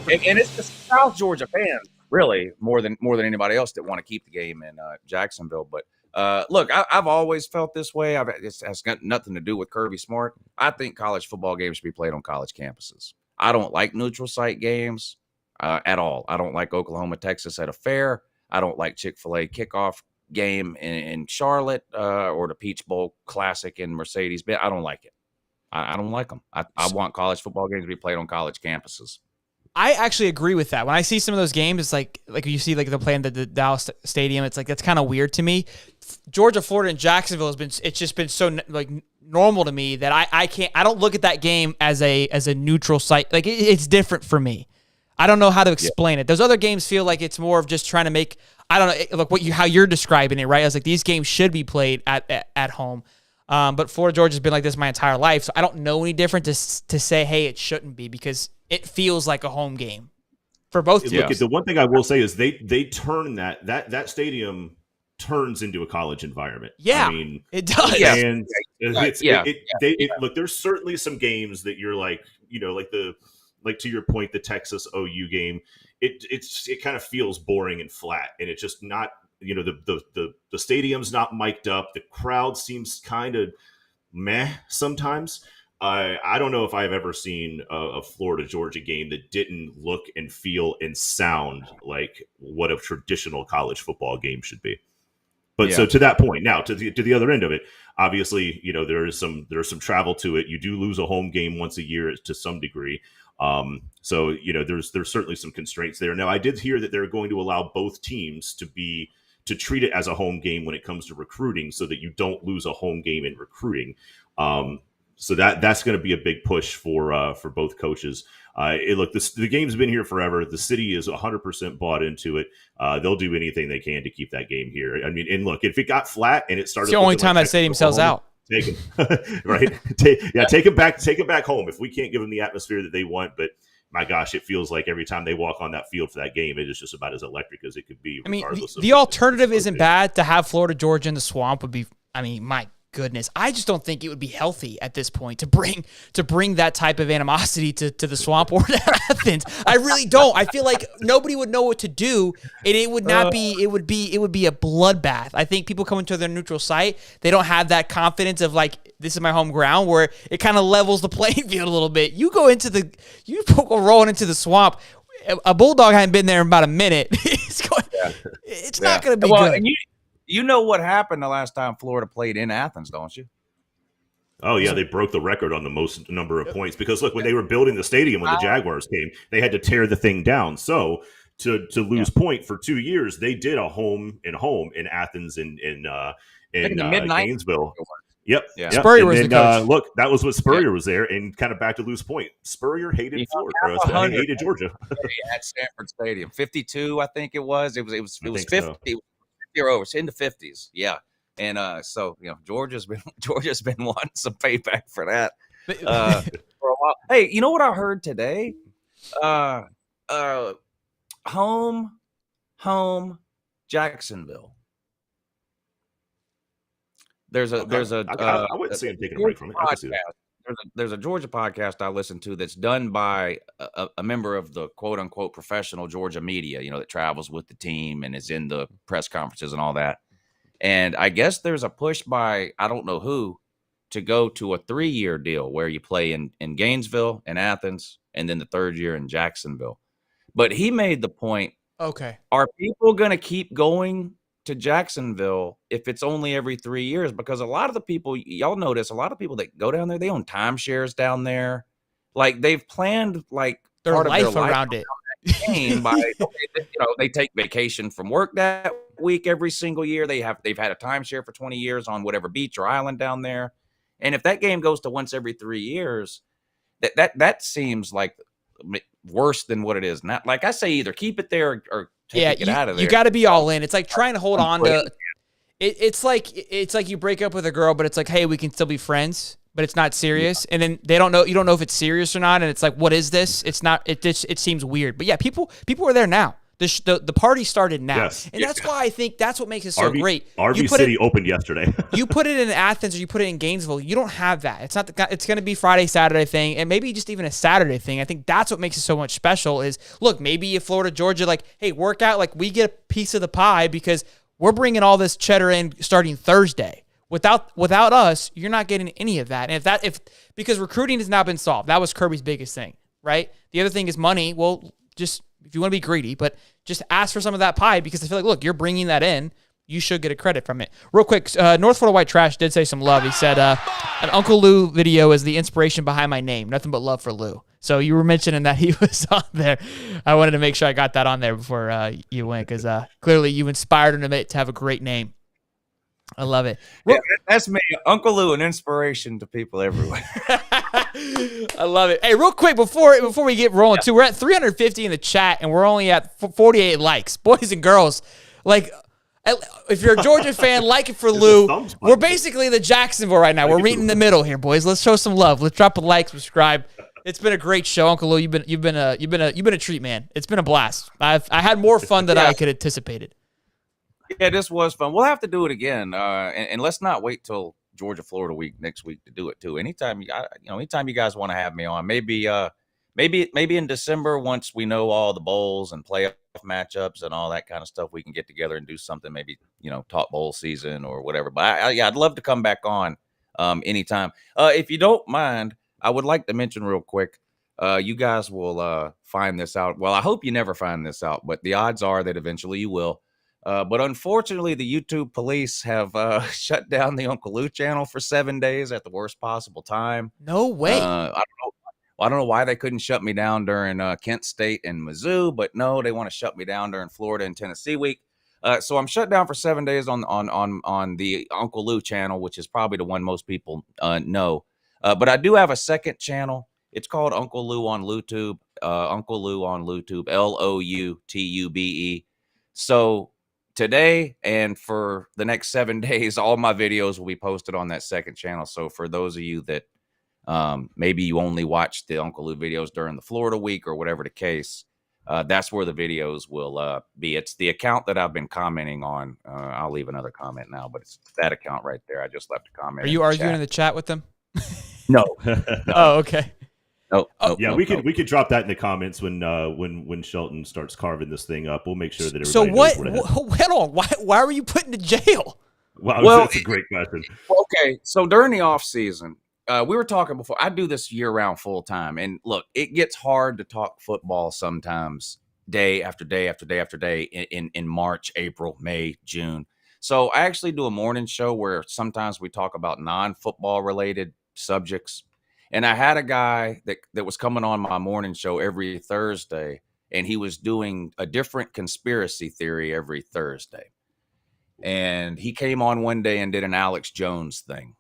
And it's the South Georgia fans really more than anybody else that want to keep the game in Jacksonville. But look, I've always felt this way. It has got nothing to do with Kirby Smart. I think college football games should be played on college campuses. I don't like neutral site games at all. I don't like Oklahoma, Texas at a fair. I don't like Chick-fil-A kickoff game in Charlotte or the Peach Bowl Classic in Mercedes-Benz. I don't like it. I don't like them. I want college football games to be played on college campuses. I actually agree with that. When I see some of those games, it's like you see like they're playing the Dallas Stadium. It's like that's kind of weird to me. Georgia, Florida, and Jacksonville it's just been so like normal to me that I don't look at that game as a neutral site. Like it's different for me. I don't know how to explain it. Those other games feel like it's more of just trying to make, I don't know, like how you're describing it, right? I was like, these games should be played at home. But Florida, Georgia's been like this my entire life, so I don't know any different to say, hey, it shouldn't be, because it feels like a home game for both teams. Look, the one thing I will say is they turn that stadium turns into a college environment. Yeah, I mean, it does. And look, there's certainly some games that you're like, like to your point, the Texas OU game, it kind of feels boring and flat, and it's just not, the stadium's not mic'd up. The crowd seems kind of meh sometimes. I don't know if I've ever seen a Florida Georgia game that didn't look and feel and sound like what a traditional college football game should be. But so to that point, now to the other end of it, obviously, there's some travel to it. You do lose a home game once a year to some degree. So there's certainly some constraints there. Now, I did hear that they're going to allow both teams to treat it as a home game when it comes to recruiting, so that you don't lose a home game in recruiting. So that's going to be a big push for both coaches. Look, the game's been here forever. The city is 100% bought into it. They'll do anything they can to keep that game here. I mean, and look, if it got flat and it started, it's the only time that stadium sells out. Take them, right? Take it back. Take it back home. If we can't give them the atmosphere that they want, but my gosh, it feels like every time they walk on that field for that game, it is just about as electric as it could be. I mean, the alternative isn't bad. To have Florida Georgia in the swamp would be, I mean, my goodness, I just don't think it would be healthy at this point to bring that type of animosity to the swamp or to Athens. I really don't. I feel like nobody would know what to do, and it would not be. It would be a bloodbath. I think people coming to their neutral site, they don't have that confidence of like, this is my home ground, where it kind of levels the playing field a little bit. You go rolling into the swamp. A bulldog hadn't been there in about a minute. It's not going to be good. And you know what happened the last time Florida played in Athens, don't you? Oh, yeah, they broke the record on the most number of points. Because, look, when they were building the stadium when the Jaguars came, they had to tear the thing down. So to lose point for 2 years. They did a home in Athens and in the mid-90s. Gainesville. Yep. Yeah. Yep. Spurrier and was then, the coach. Look, that was what Spurrier was there, and kind of back to lose point. Spurrier hated Florida. Hated Georgia at Stanford Stadium. 52, I think it was. It was 50. So. It was 50 or over. It's in the 50s. Yeah. And so Georgia's been wanting some payback for that for a while. Hey, you know what I heard today? Home Jacksonville. There's a I wouldn't say I'm taking a break from it. I can see that. There's a Georgia podcast I listen to that's done by a member of the quote unquote professional Georgia media, that travels with the team and is in the press conferences and all that. And I guess there's a push by I don't know who to go to a 3-year deal where you play in Gainesville and Athens and then the 3rd year in Jacksonville. But he made the point. Okay. Are people going to keep going to Jacksonville if it's only every 3 years? Because a lot of the people, y'all notice, a lot of people that go down there, they own timeshares down there. Like they've planned like their part life of their around life it. game by they take vacation from work that week every single year. They've had a timeshare for 20 years on whatever beach or island down there. And if that game goes to once every 3 years, that seems like worse than what it is now. Like I say, either keep it there or take it out of there. You got to be all in. It's like trying to hold on to. It's like you break up with a girl, but it's like, hey, we can still be friends, but it's not serious. And then they don't know. You don't know if it's serious or not. And it's like, what is this? It's not. It seems weird. But yeah, people are there now. The party started now, yes. And that's why I think that's what makes it so great. RV City opened yesterday. You put it in Athens or you put it in Gainesville, you don't have that. It's not. It's going to be Friday, Saturday thing, and maybe just even a Saturday thing. I think that's what makes it so much special. Is look, maybe if Florida, Georgia, like, hey, work out, like we get a piece of the pie because we're bringing all this cheddar in starting Thursday. Without us, you're not getting any of that. And because recruiting has now been solved, that was Kirby's biggest thing, right? The other thing is money. Well, just if you want to be greedy, but just ask for some of that pie because I feel like, look, you're bringing that in. You should get a credit from it. Real quick, North Florida White Trash did say some love. He said, an Uncle Lou video is the inspiration behind my name. Nothing but love for Lou. So you were mentioning that he was on there. I wanted to make sure I got that on there before you went because clearly you inspired him to have a great name. I love it. Yeah, that's me, Uncle Lou, an inspiration to people everywhere. I love it. Hey, real quick before we get rolling, too, we're at 350 in the chat, and we're only at 48 likes. Boys and girls, like, if you're a Georgia fan, like it for Lou. We're basically the Jacksonville right now. We're meeting in the middle here, boys. Let's show some love. Let's drop a like, subscribe. It's been a great show, Uncle Lou. You've been a treat, man. It's been a blast. I had more fun than I could anticipated. Yeah, this was fun. We'll have to do it again, and let's not wait till Georgia Florida week next week to do it too. Anytime you guys want to have me on, maybe in December once we know all the bowls and playoff matchups and all that kind of stuff, we can get together and do something. Maybe talk bowl season or whatever. But I'd love to come back on anytime. If you don't mind, I would like to mention real quick. You guys will find this out. Well, I hope you never find this out, but the odds are that eventually you will. But unfortunately, the YouTube police have shut down the Uncle Lou channel for 7 days at the worst possible time. No way. I don't know why they couldn't shut me down during Kent State and Mizzou, but no, they want to shut me down during Florida and Tennessee week. So I'm shut down for 7 days on the Uncle Lou channel, which is probably the one most people know. But I do have a second channel. It's called Uncle Lou on LouTube. Uncle Lou on LouTube. LOUTUBE. So today and for the next 7 days, all my videos will be posted on that second channel. So for those of you that maybe you only watch the Uncle Lou videos during the Florida week or whatever the case, that's where the videos will be. It's the account that I've been commenting on. I'll leave another comment now, but it's that account right there. I just left a comment. Are you arguing in the chat with them? No. Oh, okay. Nope. We could drop that in the comments when Shelton starts carving this thing up. We'll make sure that everybody. So knows why were you put into jail? Well, that's a great question. Okay, so during the off season, we were talking before. I do this year round full time, and look, it gets hard to talk football sometimes, day after day after day after day in March, April, May, June. So I actually do a morning show where sometimes we talk about non-football related subjects. And I had a guy that was coming on my morning show every Thursday, and he was doing a different conspiracy theory every Thursday. And he came on one day and did an Alex Jones thing.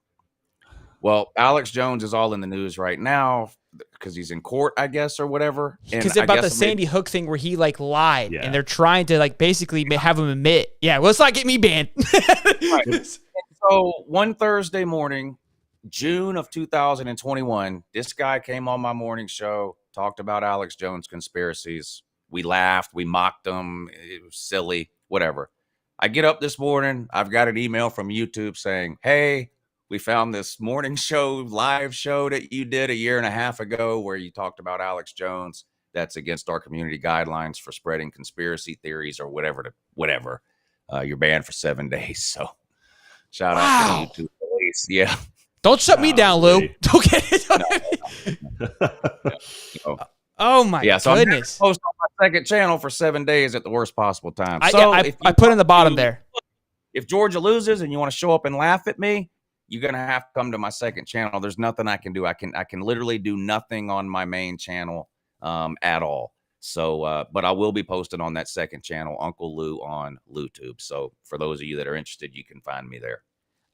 Well, Alex Jones is all in the news right now because he's in court, I guess, or whatever. Because about the Sandy Hook thing where he like lied, Yeah. and they're trying to like basically have him admit, yeah, well, let's not get me banned. Right. So one Thursday morning, June of 2021, this guy came on my morning show, talked about Alex Jones conspiracies. We laughed, we mocked him. It was silly, whatever. I get up this morning, I've got an email from YouTube saying, hey, we found this morning show, live show that you did a year and a half ago where you talked about Alex Jones. That's against our community guidelines for spreading conspiracy theories or whatever. You're banned for 7 days. So shout out to YouTube police. Yeah. Don't shut me down, Lou. Don't get it. Oh my goodness. I'm post on my second channel for 7 days at the worst possible time. I put in the bottom there. If Georgia loses and you want to show up and laugh at me, you're gonna have to come to my second channel. There's nothing I can do. I can literally do nothing on my main channel at all. So, but I will be posted on that second channel, Uncle Lou on LouTube. So for those of you that are interested, you can find me there.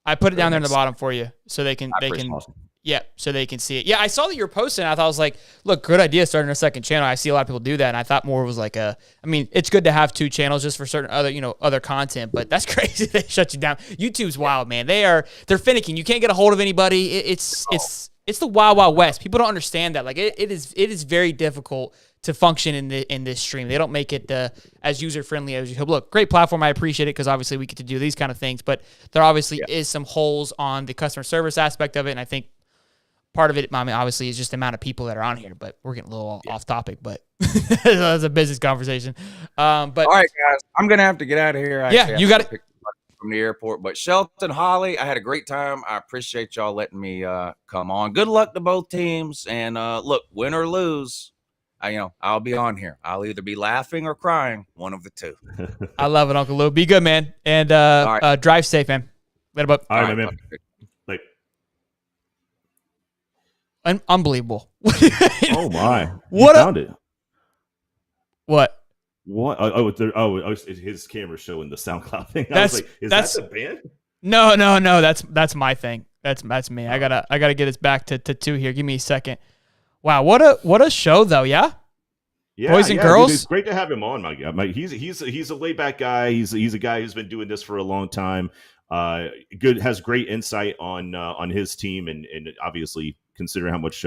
I put it down there in the bottom for you so they can Awesome. Yeah, so they can see it. Yeah, I saw that you were posting. I was like, look, good idea starting a second channel. I see a lot of people do that, and I thought more was like it's good to have two channels just for certain other content, but that's crazy they shut you down. YouTube's wild, man. They're finicking. You can't get a hold of anybody. It's the wild, wild west. People don't understand that. Like it is very difficult to function in this stream. They don't make it as user friendly as you hope. Look, great platform. I appreciate it because obviously we get to do these kind of things, but there obviously is some holes on the customer service aspect of it, and I think part of it, obviously, is just the amount of people that are on here. But we're getting a little off topic, but that's a business conversation. But all right, guys, I'm gonna have to get out of here. You got it from the airport. But Shelton, Holly, I had a great time. I appreciate y'all letting me come on. Good luck to both teams, and look, win or lose, I'll be on here. I'll either be laughing or crying, one of the two. I love it, Uncle Lou. Be good, man, and drive safe, man. Later, bud. All right, man. Unbelievable. Oh my! What found it? What? What? His camera showing the SoundCloud thing. I was like, is that the band? No. That's my thing. That's me. I gotta get us back to 2 here. Give me a second. Wow, what a show though. Yeah. Boys and girls. Dude, it's great to have him on, my guy. He's a laid back guy. He's a guy who's been doing this for a long time. Has great insight on his team, and obviously considering how much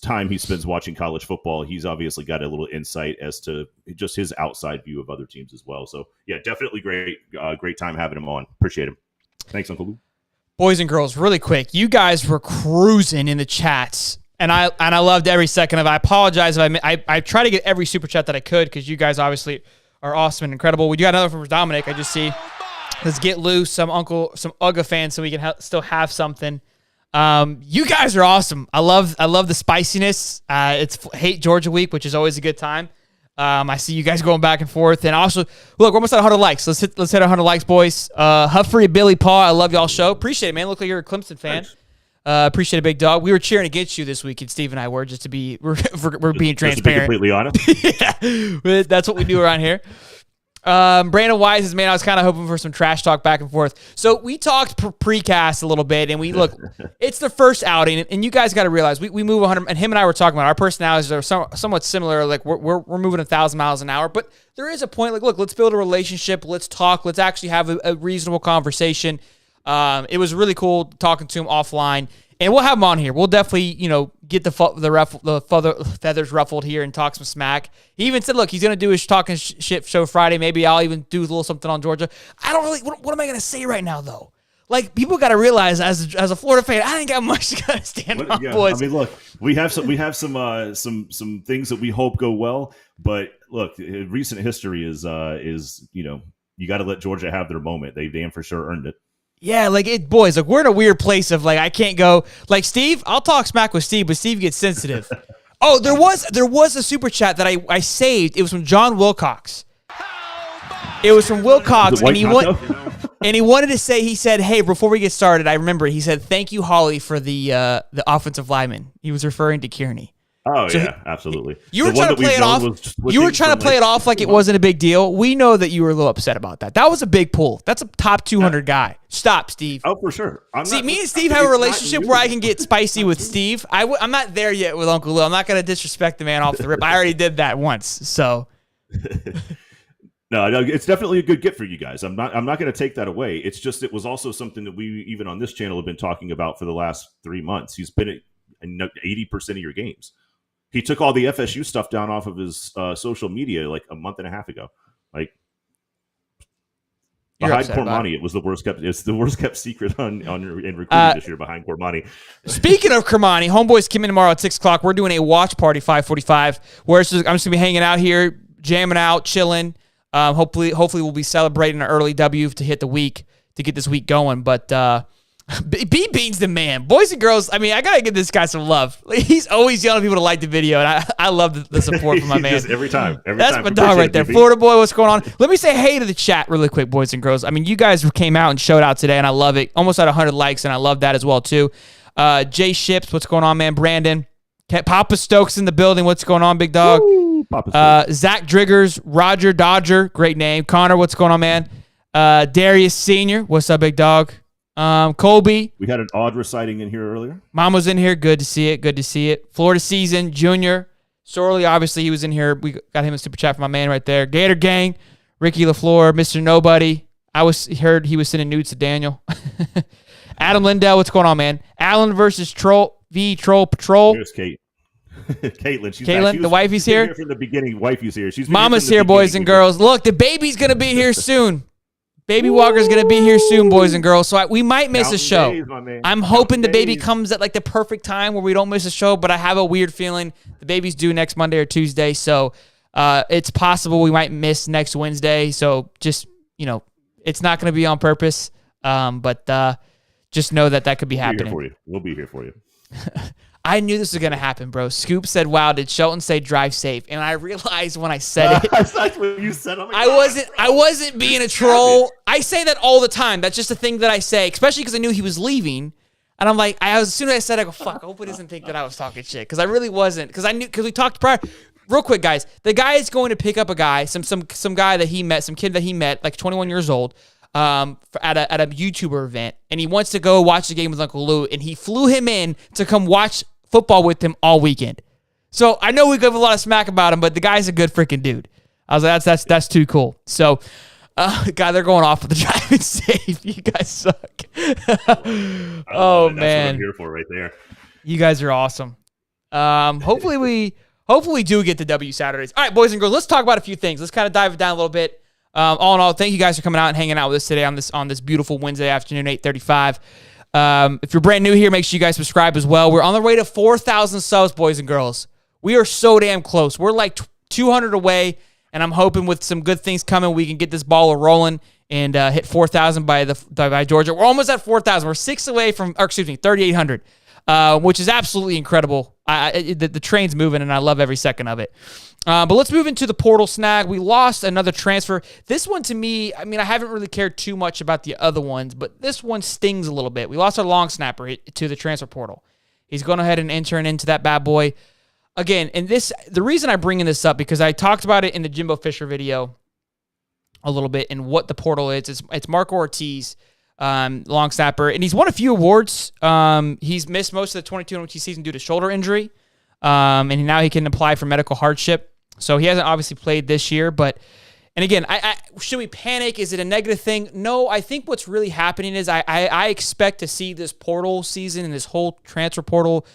time he spends watching college football, he's obviously got a little insight as to just his outside view of other teams as well. So yeah, definitely great time having him on. Appreciate him. Thanks, Uncle Lou. Boys and girls, really quick, you guys were cruising in the chats, and I loved every second of it. I apologize if I try to get every super chat that I could because you guys obviously are awesome and incredible. We got another from Dominic. I just see. Let's get loose some UGA fans so we can still have something. You guys are awesome. I love the spiciness. It's Hate Georgia week, which is always a good time. I see you guys going back and forth, and also look, we're almost at 100 likes. Let's hit 100 likes, boys. Humphrey, Billy, Paul, I love y'all show. Appreciate it, man. Look like you're a Clemson fan. Appreciate it, big dog. We were cheering against you this week, and Steve and I were we're being transparent. Just to be completely honest. Yeah, that's what we do around here. Brandon Wise is, man, I was kind of hoping for some trash talk back and forth. So we talked precast a little bit, and we look, it's the first outing, and you guys got to realize we move 100, and him and I were talking about our personalities are somewhat similar. Like we're moving 1,000 miles an hour, but there is a point. Like, look, let's build a relationship. Let's talk. Let's actually have a reasonable conversation. It was really cool talking to him offline. And we'll have him on here. We'll definitely, get the feathers ruffled here and talk some smack. He even said, look, he's going to do his talking shit show Friday. Maybe I'll even do a little something on Georgia. I don't really, what am I going to say right now, though? Like, people got to realize, as a Florida fan, I ain't got much to stand on, boys. I mean, look, we have some things that we hope go well. But look, recent history is you got to let Georgia have their moment. They damn for sure earned it. Yeah, boys, we're in a weird place of I can't go like Steve. I'll talk smack with Steve, but Steve gets sensitive. Oh, there was a super chat that I saved. It was from John Wilcox. It was from Wilcox, and he wanted to say, he said, "Hey, before we get started, I remember he said, thank you, Holly, for the offensive lineman." He was referring to Kearney. Oh So yeah, absolutely. You were trying to play it off. You were trying to play it off like it wasn't a big deal. We know that you were a little upset about that. That was a big pull. That's a top 200 guy. Stop, Steve. Oh, for sure. Me and Steve have a relationship where I can get spicy with Steve. I'm not there yet with Uncle Lou. I'm not going to disrespect the man off the rip. I already did that once. So. No, it's definitely a good get for you guys. I'm not going to take that away. It's just it was also something that we even on this channel have been talking about for the last 3 months. He's been at 80% of your games. He took all the FSU stuff down off of his social media like a month and a half ago. Like behind Cormani, it was the worst kept. It's the worst kept secret in recruiting this year behind Cormani. Speaking of Cormani, homeboys come in tomorrow at 6:00. We're doing a watch party 5:45. Where I'm just gonna be hanging out here, jamming out, chilling. Hopefully we'll be celebrating an early W to hit the week to get this week going. But B-Bean's the man. Boys and girls, I mean, I got to give this guy some love. He's always yelling at people to like the video, and I love the support from my man. Every time. That's my dog right there. Florida boy, what's going on? Let me say hey to the chat really quick, boys and girls. I mean, you guys came out and showed out today, and I love it. Almost at 100 likes, and I love that as well, too. Jay Ships, what's going on, man? Brandon. Papa Stokes in the building. What's going on, big dog? Woo, Zach Driggers, Roger Dodger, great name. Connor, what's going on, man? Darius Sr., what's up, big dog? Colby. We had an odd reciting in here earlier. Mom was in here. Good to see it. Good to see it. Florida Season, Junior. Sorley, obviously, he was in here. We got him a super chat from my man right there. Gator Gang, Ricky LaFleur, Mr. Nobody. Heard he was sending nudes to Daniel. Adam Lindell, what's going on, man? Allen versus Troll Patrol. Here's Kate. Caitlin, the wifey's here. From the beginning, wifey's here. Mama's here, boys and girls. Look, the baby's gonna be here soon. Baby Walker's gonna be here soon, boys and girls. So we might miss a show. I'm hoping the baby comes at like the perfect time where we don't miss a show. But I have a weird feeling the baby's due next Monday or Tuesday, so it's possible we might miss next Wednesday. So just it's not gonna be on purpose. But just know that could be happening. We'll be here for you. I knew this was going to happen, bro. Scoop said, wow, did Shelton say drive safe? And I realized when I said it. That's what you said. I wasn't being a troll. I say that all the time. That's just a thing that I say, especially because I knew he was leaving. And I'm like, as soon as I said it, I go, fuck, I hope he doesn't think that I was talking shit. Because I really wasn't. Because we talked prior. Real quick, guys. The guy is going to pick up a guy, some guy that he met, some kid that he met, like 21 years old. At a YouTuber event, and he wants to go watch the game with Uncle Lou, and he flew him in to come watch football with him all weekend. So I know we give a lot of smack about him, but the guy's a good freaking dude. I was like, that's too cool. So, God, they're going off with the driving safe. You guys suck. Oh man, that's what I'm here for right there. You guys are awesome. Hopefully we do get the W Saturdays. All right, boys and girls, let's talk about a few things. Let's kind of dive it down a little bit. All in all, thank you guys for coming out and hanging out with us today on this beautiful Wednesday afternoon, 8:35. If you're brand new here, make sure you guys subscribe as well. We're on the way to 4,000 subs, boys and girls. We are so damn close. We're like 200 away, and I'm hoping with some good things coming, we can get this ball rolling and hit 4,000 by Georgia. We're almost at 4,000. We're 3,800, which is absolutely incredible. The train's moving, and I love every second of it. But let's move into the portal snag. We lost another transfer. This one, to me, I mean, I haven't really cared too much about the other ones, but this one stings a little bit. We lost our long snapper to the transfer portal. He's going ahead and entering into that bad boy. Again, and the reason I'm bringing this up, because I talked about it in the Jimbo Fisher video a little bit and what the portal is. It's Marco Ortiz, long snapper, and he's won a few awards. He's missed most of the 22-20 season due to shoulder injury, and now he can apply for medical hardship. So he hasn't obviously played this year, and again, should we panic? Is it a negative thing? No, I think what's really happening is I expect to see this portal season and this whole transfer portal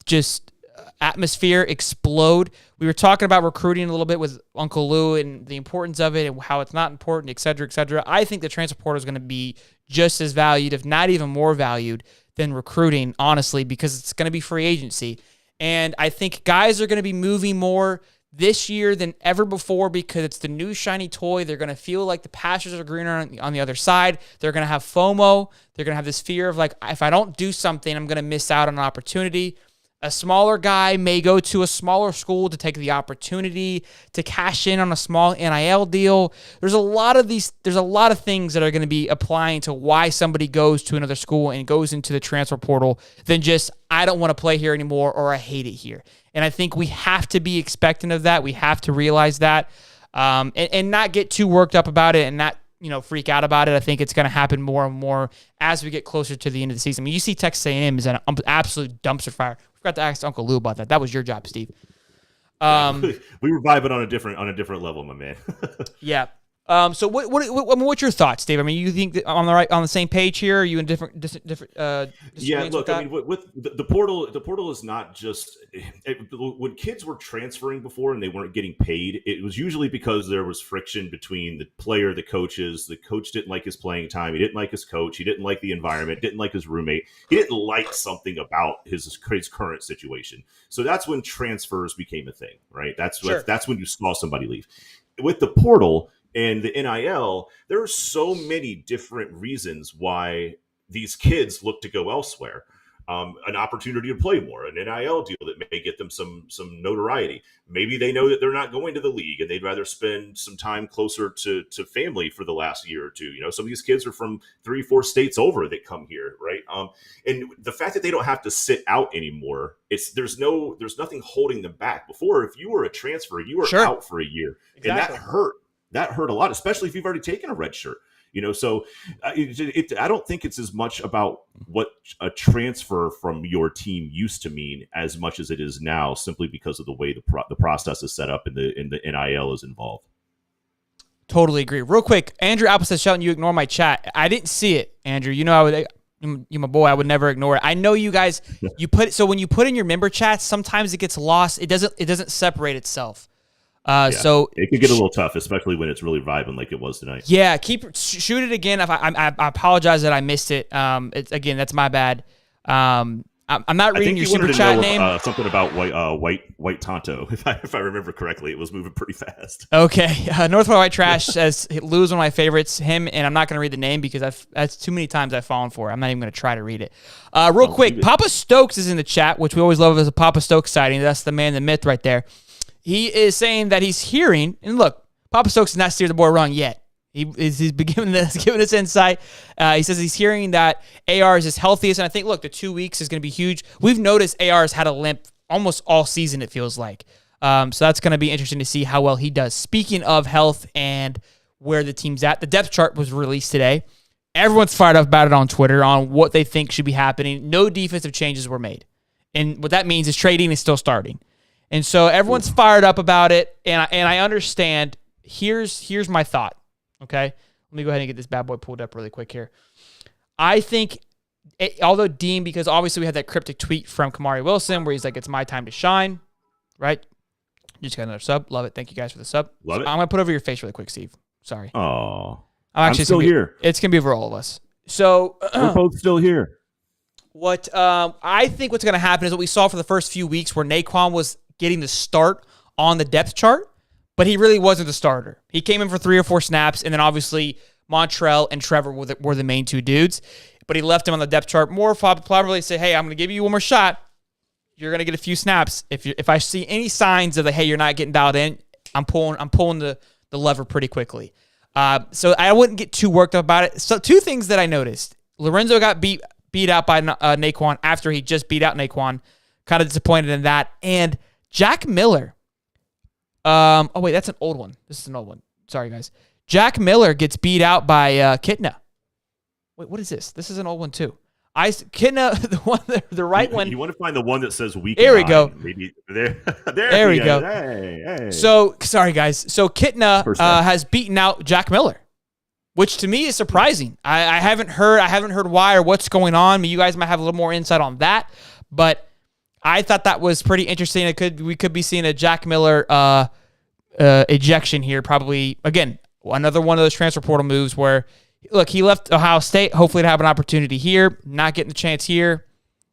just atmosphere explode. We were talking about recruiting a little bit with Uncle Lou and the importance of it and how it's not important, et cetera, et cetera. I think the transfer portal is going to be just as valued, if not even more valued than recruiting, honestly, because it's going to be free agency. And I think guys are going to be moving more this year than ever before because it's the new shiny toy. They're going to feel like the pastures are greener on the other side. They're going to have FOMO. They're going to have this fear of like, if I don't do something, I'm going to miss out on an opportunity. A smaller guy may go to a smaller school to take the opportunity to cash in on a small NIL deal. There's a lot of things that are going to be applying to why somebody goes to another school and goes into the transfer portal than just, I don't want to play here anymore or I hate it here. And I think we have to be expectant of that. We have to realize that and not get too worked up about it and not freak out about it. I think it's going to happen more and more as we get closer to the end of the season. I mean, you see Texas A&M is an absolute dumpster fire. Forgot to ask Uncle Lou about that. That was your job, Steve. We were vibing on a different level, my man. Yeah. So what's your thoughts, Dave? I mean, you think that on the same page here? Are you in different yeah, look, I mean, with the portal is not just when kids were transferring before and they weren't getting paid, it was usually because there was friction between the player, the coaches. The coach didn't like his playing time. He didn't like his coach. He didn't like the environment. Didn't like his roommate. He didn't like something about his current situation. So that's when transfers became a thing, right? That's when you saw somebody leave. With the portal and the NIL, there are so many different reasons why these kids look to go elsewhere. An opportunity to play more, an NIL deal that may get them some notoriety. Maybe they know that they're not going to the league and they'd rather spend some time closer to family for the last year or two. Some of these kids are from 3-4 states over that come here, right? And the fact that they don't have to sit out anymore, there's nothing holding them back. Before, if you were a transfer, you were out for a year, exactly. And that hurt. That hurt a lot, especially if you've already taken a red shirt. So I don't think it's as much about what a transfer from your team used to mean as much as it is now, simply because of the way the process is set up and the NIL is involved. Totally agree. Real quick, Andrew Apple says, "Shelton, you ignore my chat." I didn't see it, Andrew. You my boy. I would never ignore it. I know you guys. So when you put in your member chats, sometimes it gets lost. It doesn't separate itself. So it could get a little tough, especially when it's really vibing like it was tonight. Yeah, shoot it again. If I apologize that I missed it. That's my bad. I'm not reading your super chat name. Something about white Tonto. If I remember correctly, it was moving pretty fast. Okay, Northwest White Trash says Lou's one of my favorites. Him, and I'm not going to read the name because that's too many times I've fallen for it. I'm not even going to try to read it. Real quick, Papa Stokes is in the chat, which we always love as a Papa Stokes sighting. That's the man, the myth, right there. He is saying that he's hearing, and look, Papa Stokes has not steered the board wrong yet. He's giving us insight. He says he's hearing that AR is his healthiest, and I think, look, the 2 weeks is going to be huge. We've noticed AR has had a limp almost all season, it feels like. So that's going to be interesting to see how well he does. Speaking of health and where the team's at, the depth chart was released today. Everyone's fired up about it on Twitter on what they think should be happening. No defensive changes were made. And what that means is trading is still starting. And so everyone's fired up about it, and I understand. Here's my thought, okay? Let me go ahead and get this bad boy pulled up really quick here. I think, although Dean, because obviously we had that cryptic tweet from Kamari Wilson where he's like, it's my time to shine, right? Just got another sub. Love it. Thank you guys for the sub. Love it. I'm going to put over your face really quick, Steve. Sorry. Oh, I'm still here. It's going to be for all of us. So we're both still here. What I think what's going to happen is what we saw for the first few weeks where Naquan was getting the start on the depth chart, but he really wasn't the starter. He came in for 3 or 4 snaps, and then obviously Montrell and Trevor were the main 2 dudes, but he left him on the depth chart more probably say, hey, I'm going to give you one more shot. You're going to get a few snaps. If I see any signs of hey, you're not getting dialed in, I'm pulling the lever pretty quickly. So I wouldn't get too worked up about it. So 2 things that I noticed. Lorenzo got beat out by Naquan after he just beat out Naquan. Kind of disappointed in that. And Jack Miller. Oh, wait, that's an old one. This is an old one. Sorry, guys. Jack Miller gets beat out by Kitna. Wait, what is this? This is an old one, too. Kitna, the right one. You want to find the one that says week 9. There we go. Maybe there we go. Hey. So, sorry, guys. So, Kitna has beaten out Jack Miller, which to me is surprising. I haven't heard why or what's going on. I mean, you guys might have a little more insight on that, but I thought that was pretty interesting. We could be seeing a Jack Miller ejection here. Probably again another one of those transfer portal moves where look he left Ohio State hopefully to have an opportunity here, not getting the chance here.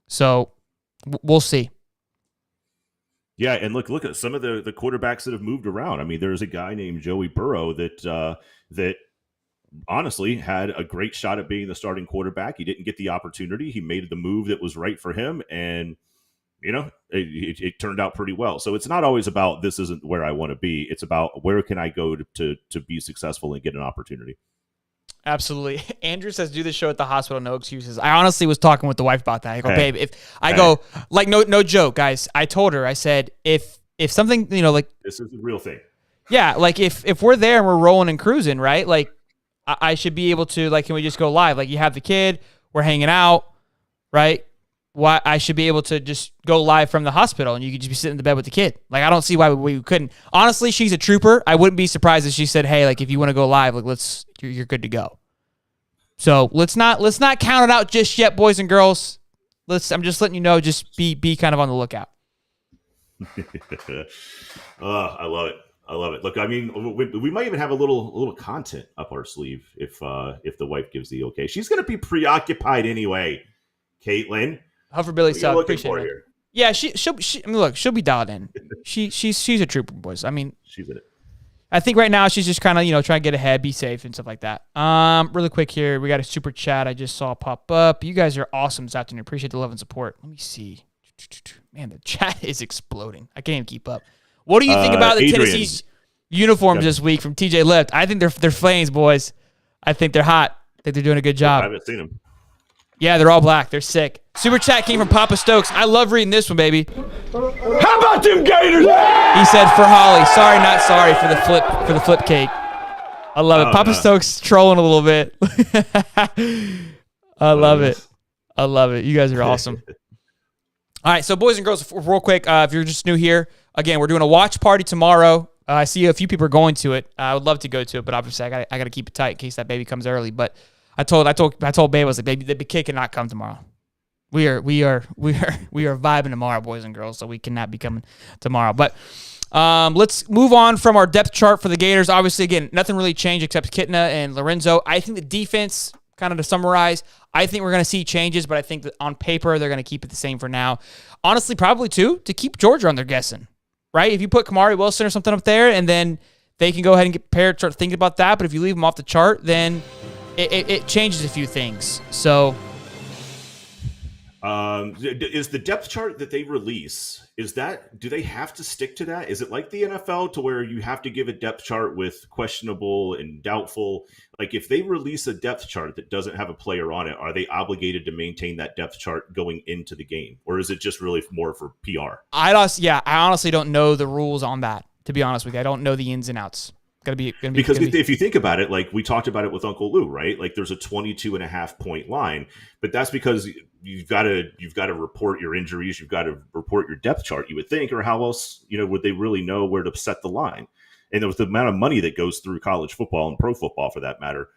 So we'll see. Yeah, and look at some of the quarterbacks that have moved around. I mean, there's a guy named Joey Burrow that honestly had a great shot at being the starting quarterback. He didn't get the opportunity. He made the move that was right for him, and it turned out pretty well. So it's not always about this isn't where I want to be. It's about where can I go to be successful and get an opportunity. Absolutely. Andrew says, do the show at the hospital, no excuses. I honestly was talking with the wife about that. I go, babe, no joke, guys. I told her, I said, if something, this is the real thing. Yeah, like if we're there and we're rolling and cruising, right? Like I should be able to, like, can we just go live? Like, you have the kid, we're hanging out, right? Why I should be able to just go live from the hospital and you could just be sitting in the bed with the kid. Like, I don't see why we couldn't. Honestly, she's a trooper. I wouldn't be surprised if she said, hey, like, if you want to go live, like, you're good to go. So let's not count it out just yet, boys and girls. I'm just letting you know, just be kind of on the lookout. I love it. I love it. Look, I mean, we might even have a little content up our sleeve if the wife gives the okay. She's going to be preoccupied anyway, Caitlin. Huff Billy sub. Appreciate it. Yeah, she'll be dialed in. She's a trooper, boys. I mean, she's in it. I think right now she's just kind of trying to get ahead, be safe, and stuff like that. Really quick here, we got a super chat I just saw pop up. You guys are awesome this afternoon. Appreciate the love and support. Let me see. Man, the chat is exploding. I can't even keep up. What do you think about the Tennessee's uniforms this week from TJ Lift? I think they're flames, boys. I think they're hot. I think they're doing a good job. I haven't seen them. Yeah, they're all black. They're sick. Super chat came from Papa Stokes. I love reading this one, baby. How about them Gators? He said for Holly. Sorry, not sorry for the flip cake. I love it. Papa Stokes trolling a little bit. I love it. I love it. You guys are awesome. All right, so boys and girls, real quick, if you're just new here, again, we're doing a watch party tomorrow. I see a few people are going to it. I would love to go to it, but obviously I got to keep it tight in case that baby comes early. But I told Babe, I was like, baby, the kid cannot come tomorrow. We are vibing tomorrow, boys and girls, so we cannot be coming tomorrow. But let's move on from our depth chart for the Gators. Obviously, again, nothing really changed except Kitna and Lorenzo. I think the defense, kind of to summarize, I think we're going to see changes, but I think that on paper they're going to keep it the same for now. Honestly, probably too, to keep Georgia on their guessing, right? If you put Kamari Wilson or something up there, and then they can go ahead and get prepared, start thinking about that. But if you leave them off the chart, then it changes a few things. So, is the depth chart that they release, do they have to stick to that? Is it like the NFL to where you have to give a depth chart with questionable and doubtful? Like, if they release a depth chart that doesn't have a player on it, are they obligated to maintain that depth chart going into the game? Or is it just really more for PR? I honestly don't know the rules on that, to be honest with you. I don't know the ins and outs. Because if you think about it, like we talked about it with Uncle Lou, right? Like there's a 22.5 point line, but that's because you've got to report your injuries. You've got to report your depth chart, you would think, or how else, would they really know where to set the line? And with the amount of money that goes through college football and pro football for that matter,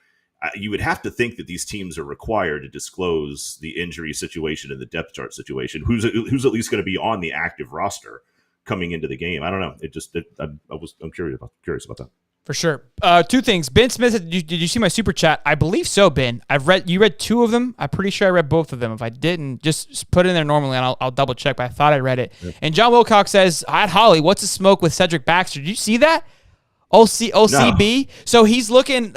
you would have to think that these teams are required to disclose the injury situation and the depth chart situation. Who's at least going to be on the active roster coming into the game? I don't know. I'm curious about that. For sure. Two things. Ben Smith, did you see my super chat? I believe so, Ben. You read two of them. I'm pretty sure I read both of them. If I didn't, just put it in there normally, and I'll double check. But I thought I read it. Yeah. And John Wilcox says, "Hi, Holly. What's the smoke with Cedric Baxter? Did you see that? OCB. No. So he's looking.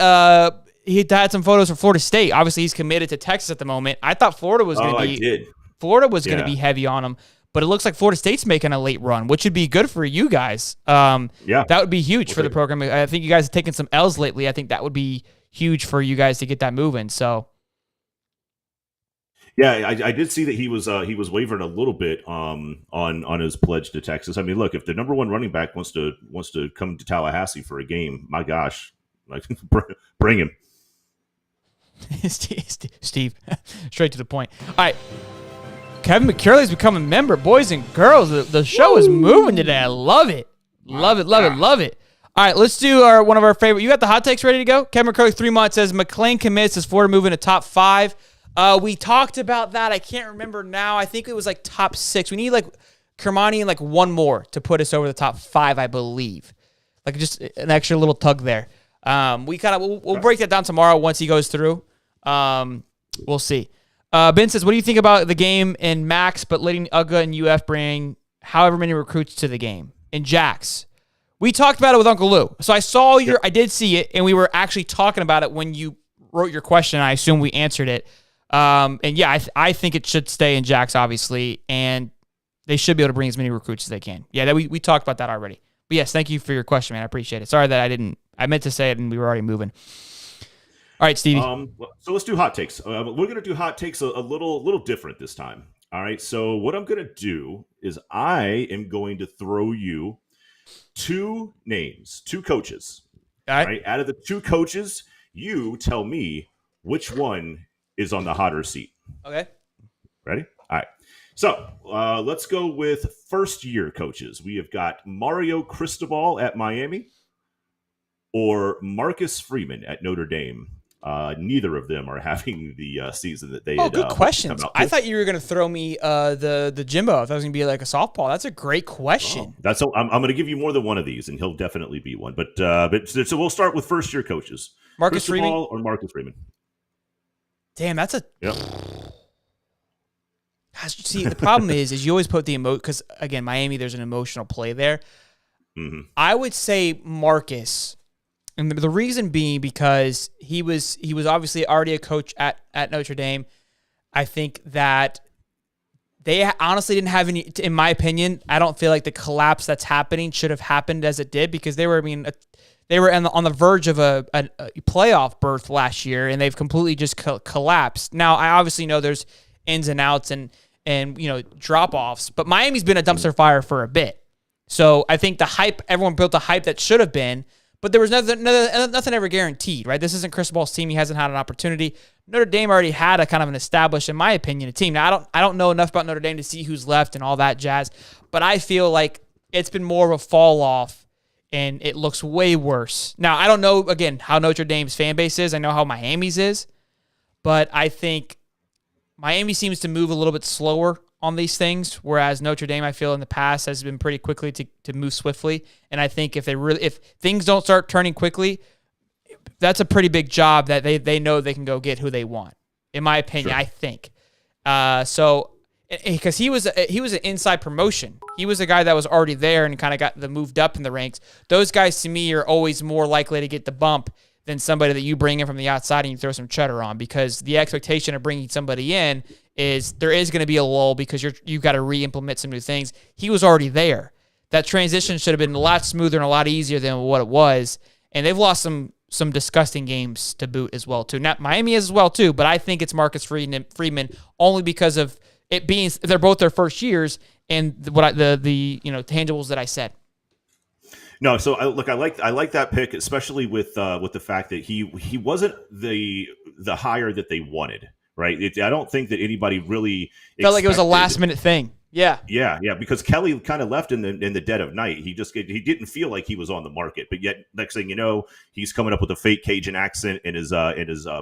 He had some photos from Florida State. Obviously, he's committed to Texas at the moment. I thought Florida was going to be. Florida was going to be heavy on him. But it looks like Florida State's making a late run, which would be good for you guys. That would be huge for the program. I think you guys have taken some L's lately. I think that would be huge for you guys to get that moving. So, yeah, I did see that he was wavering a little bit on his pledge to Texas. I mean, look, if the number one running back wants to come to Tallahassee for a game, my gosh, like bring him. Steve, straight to the point. All right. Kevin McCurley's become a member. Boys and girls, the show is moving today. I love it. Love it. All right, let's do one of our favorite. You got the hot takes ready to go? Kevin McCurley, 3 months, says McLean commits as Florida moving to top 5. We talked about that. I can't remember now. I think it was like top 6. We need like Kermani and like one more to put us over the top 5, I believe. Like just an extra little tug there. We'll break that down tomorrow once he goes through. We'll see. Ben says, what do you think about the game in Max, but letting UGA and UF bring however many recruits to the game? And Jax, we talked about it with Uncle Lou. So I did see it, and we were actually talking about it when you wrote your question. I assume we answered it. And yeah, I think it should stay in Jax, obviously. And They should be able to bring as many recruits as they can. Yeah, we talked about that already. But yes, thank you for your question, man. I appreciate it. Sorry that I meant to say it and we were already moving. All right, Stevie. So let's do hot takes. We're going to do hot takes a little different this time. All right. So what I'm going to do is I am going to throw you two names, two coaches. All right. Out of the two coaches, you tell me which one is on the hotter seat. Okay. Ready? All right. So let's go with first-year coaches. We have got Mario Cristobal at Miami or Marcus Freeman at Notre Dame. Neither of them are having the season that they had. Good questions. I thought you were going to throw me the Jimbo. If that was going to be like a softball. That's a great question. I'm going to give you more than one of these, and he'll definitely be one. But so we'll start with first-year coaches. Marcus Freeman or Marcus Freeman. Damn, that's a. Yep. See, the problem is you always put the because again, Miami, there's an emotional play there. Mm-hmm. I would say Marcus, and the reason being because he was obviously already a coach at Notre Dame. I think that they honestly didn't have any. In my opinion, I don't feel like the collapse that's happening should have happened as it did because they were. They were on the verge of a playoff berth last year, and they've completely just collapsed. Now, I obviously know there's ins and outs and drop-offs, but Miami's been a dumpster fire for a bit. So I think the hype, everyone built the hype that should have been, but there was nothing ever guaranteed, right? This isn't Cristobal's team. He hasn't had an opportunity. Notre Dame already had a kind of an established, in my opinion, a team. Now, I don't know enough about Notre Dame to see who's left and all that jazz, but I feel like it's been more of a fall-off, and it looks way worse. Now, I don't know, again, how Notre Dame's fan base is. I know how Miami's is, but I think Miami seems to move a little bit slower on these things, whereas Notre Dame, I feel in the past, has been pretty quickly to move swiftly. And I think if things don't start turning quickly, that's a pretty big job that they know they can go get who they want. In my opinion, sure. I think. So because he was an inside promotion. He was a guy that was already there and kind of got moved up in the ranks. Those guys, to me, are always more likely to get the bump than somebody that you bring in from the outside and you throw some cheddar on, because the expectation of bringing somebody in is there is going to be a lull because you've got to re-implement some new things. He was already there. That transition should have been a lot smoother and a lot easier than what it was, and they've lost some disgusting games to boot as well too. Now Miami is as well too, but I think it's Marcus Freeman only because of it being they're both their first years and the tangibles that I said. No, so I like that pick, especially with the fact that he wasn't the hire that they wanted, right? I don't think that anybody really felt like it was a last minute thing. Yeah, because Kelly kind of left in the dead of night. He didn't feel like he was on the market, but yet next thing you know, he's coming up with a fake Cajun accent in his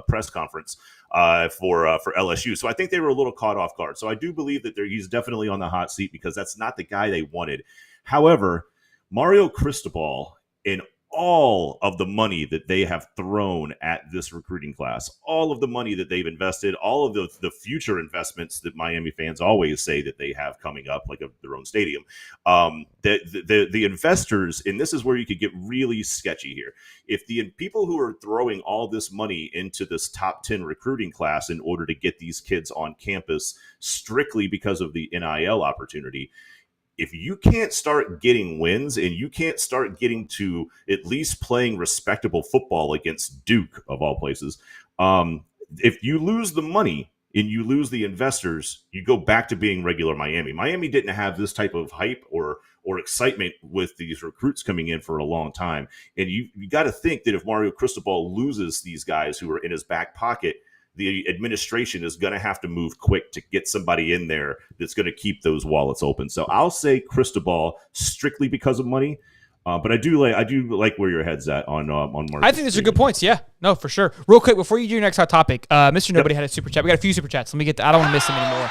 press conference for LSU. So I think they were a little caught off guard. So I do believe that he's definitely on the hot seat because that's not the guy they wanted. However, Mario Cristobal, in all of the money that they have thrown at this recruiting class, all of the money that they've invested, all of the future investments that Miami fans always say that they have coming up, like their own stadium, the investors, and this is where you could get really sketchy here. If the people who are throwing all this money into this top 10 recruiting class in order to get these kids on campus strictly because of the NIL opportunity, if you can't start getting wins and you can't start getting to at least playing respectable football against Duke, of all places, if you lose the money and you lose the investors, you go back to being regular Miami. Miami didn't have this type of hype or excitement with these recruits coming in for a long time. And you got to think that if Mario Cristobal loses these guys who are in his back pocket, the administration is going to have to move quick to get somebody in there that's going to keep those wallets open. So I'll say Cristobal strictly because of money, but I do like where your head's at on Marcus. I think these are good points. Yeah, no, for sure. Real quick before you do your next hot topic, Mr. Nobody had a super chat. We got a few super chats. Let me get. I don't want to miss them anymore.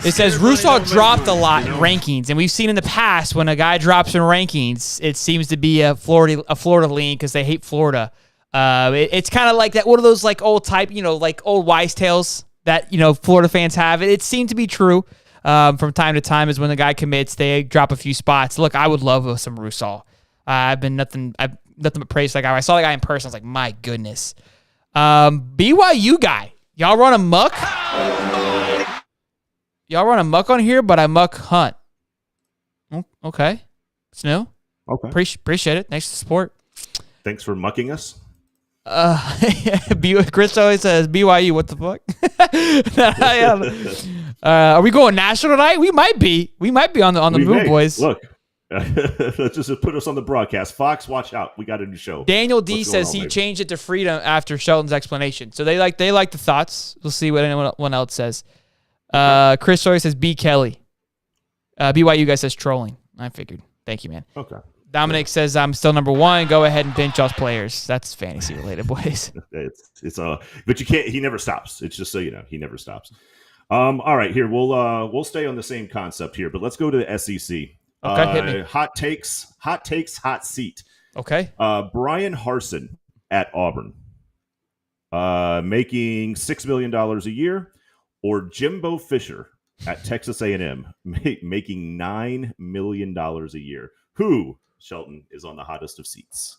It says Russaw dropped a lot in rankings, and we've seen in the past when a guy drops in rankings, it seems to be a Florida lean because they hate Florida. It's kind of like that. One of those like old type, like old wise tales that Florida fans have. It seemed to be true from time to time. Is when the guy commits, they drop a few spots. Look, I would love some Russaw. I've nothing but praise that guy. I saw the guy in person. I was like, my goodness. BYU guy, y'all run amok. Y'all run a muck on here, but I muck hunt. Okay. It's new. Okay. Appreciate it. Thanks for the support. Thanks for mucking us. Chris always says BYU. What the fuck? Are we going national tonight? We might be. We might be on the move, boys. Look, let's just put us on the broadcast. Fox, watch out. We got a new show. Daniel D says he changed it to freedom after Shelton's explanation. So they like the thoughts. We'll see what anyone else says. Chris always says B Kelly. BYU guy says trolling. I figured. Thank you, man. Okay. Dominic says I'm still number one. Go ahead and bench y'all's players. That's fantasy related, boys. It's but you can't. He never stops. It's just so you know, he never stops. All right, here we'll stay on the same concept here, but let's go to the SEC. Okay, hit me. Hot takes, hot seat. Okay. Brian Harsin at Auburn, making $6 million a year, or Jimbo Fisher at Texas A&M, making $9 million a year. Who, Shelton, is on the hottest of seats?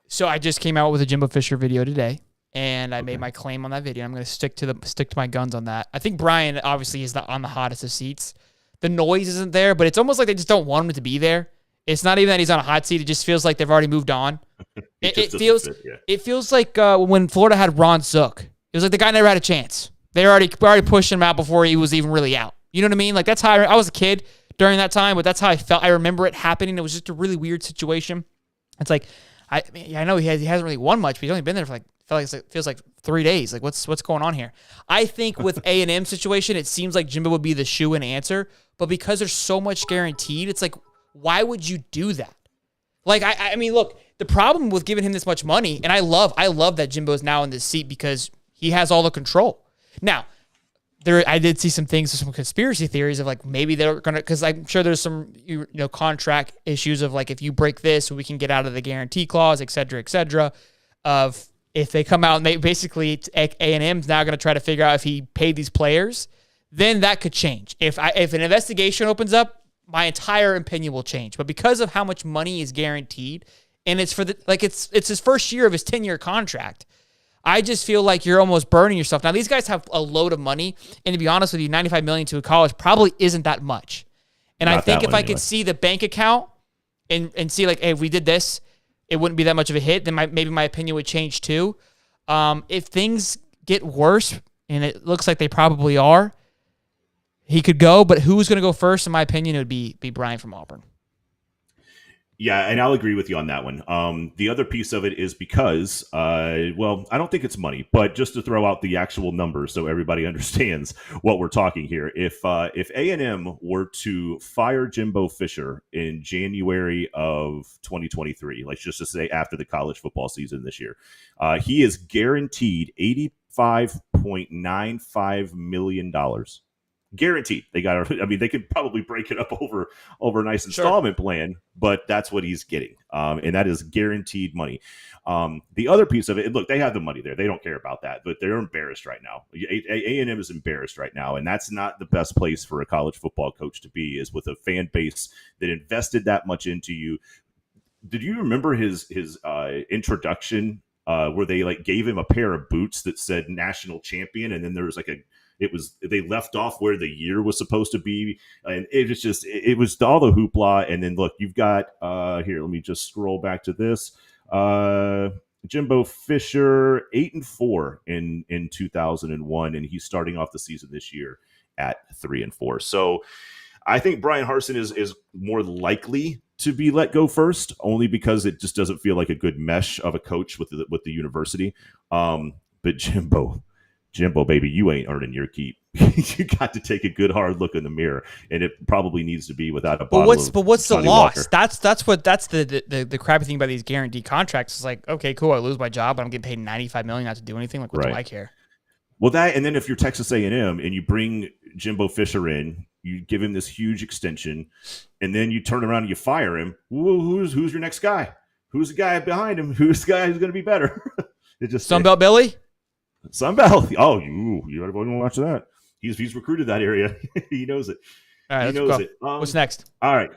So I just came out with a Jimbo Fisher video today, and I made my claim on that video. I'm going to stick to my guns on that. I think Brian obviously is on the hottest of seats. The noise isn't there, but it's almost like they just don't want him to be there. It's not even that he's on a hot seat. It just feels like they've already moved on. It feels like when Florida had Ron Zook. It was like the guy never had a chance. They already pushed him out before he was even really out. You know what I mean? Like that's how I was a kid during that time, but that's how I felt. I remember it happening. It was just a really weird situation. It's like I know he hasn't really won much, but he's only been there for feels like 3 days. Like what's going on here? I think with A&M situation, it seems like Jimbo would be the shoe-in answer, but because there's so much guaranteed, it's like, why would you do that? Like I mean, look, the problem with giving him this much money, and I love that Jimbo is now in this seat because he has all the control. Now, I did see some things, some conspiracy theories of like maybe they're gonna, because I'm sure there's some contract issues of like if you break this, we can get out of the guarantee clause, et cetera, of if they come out and they basically A&M's now going to try to figure out if he paid these players, then that could change. If an investigation opens up, my entire opinion will change. But because of how much money is guaranteed, and it's for it's his first year of his 10-year contract, I just feel like you're almost burning yourself. Now these guys have a load of money, and to be honest with you, $95 million to a college probably isn't that much. And I think if I could see the bank account and see like, hey, if we did this, it wouldn't be that much of a hit, then maybe my opinion would change too. If things get worse, and it looks like they probably are, he could go, but who's going to go first? In my opinion, it would be Brian from Auburn. Yeah, and I'll agree with you on that one. The other piece of it is because, I don't think it's money, but just to throw out the actual numbers so everybody understands what we're talking here. If A&M were to fire Jimbo Fisher in January of 2023, like just to say after the college football season this year, he is guaranteed $85.95 million. Guaranteed. They could probably break it up over a nice installment plan, but that's what he's getting. And that is guaranteed money. The other piece of it, look, they have the money there. They don't care about that, but they're embarrassed right now. A&M is embarrassed right now, and that's not the best place for a college football coach to be, is with a fan base that invested that much into you. Did you remember his introduction where they like gave him a pair of boots that said national champion, and then there was like they left off where the year was supposed to be, and it was all the hoopla. And then look, you've got here. Let me just scroll back to this. Jimbo Fisher 8-4 in 2001, and he's starting off the season this year at 3-4. So I think Brian Harsin is more likely to be let go first, only because it just doesn't feel like a good mesh of a coach with the university. But Jimbo, baby, you ain't earning your keep. You got to take a good hard look in the mirror, and it probably needs to be without a bottle. But what's the Johnny loss? Walker. That's the crappy thing about these guaranteed contracts. It's like, okay, cool, I lose my job, but I'm getting paid $95 million not to do anything. Like, what do I care? Well, that, and then if you're Texas A&M and you bring Jimbo Fisher in, you give him this huge extension, and then you turn around and you fire him. Who's your next guy? Who's the guy behind him? Who's the guy who's going to be better? Sunbelt Billy. Sunbelt. Oh, you want to watch that? He's recruited that area. He knows it. All right, he knows it. What's next? All right.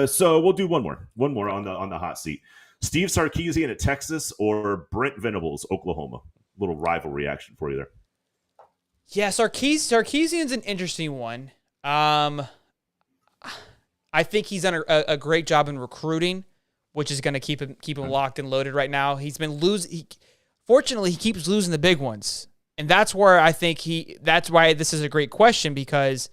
So we'll do one more on the hot seat. Steve Sarkisian at Texas or Brent Venables, Oklahoma. Little rivalry action for you there. Yeah, Sarkisian's an interesting one. I think he's done a great job in recruiting, which is going to keep him locked and loaded right now. He's been fortunately, he keeps losing the big ones, and that's where I think that's why this is a great question, because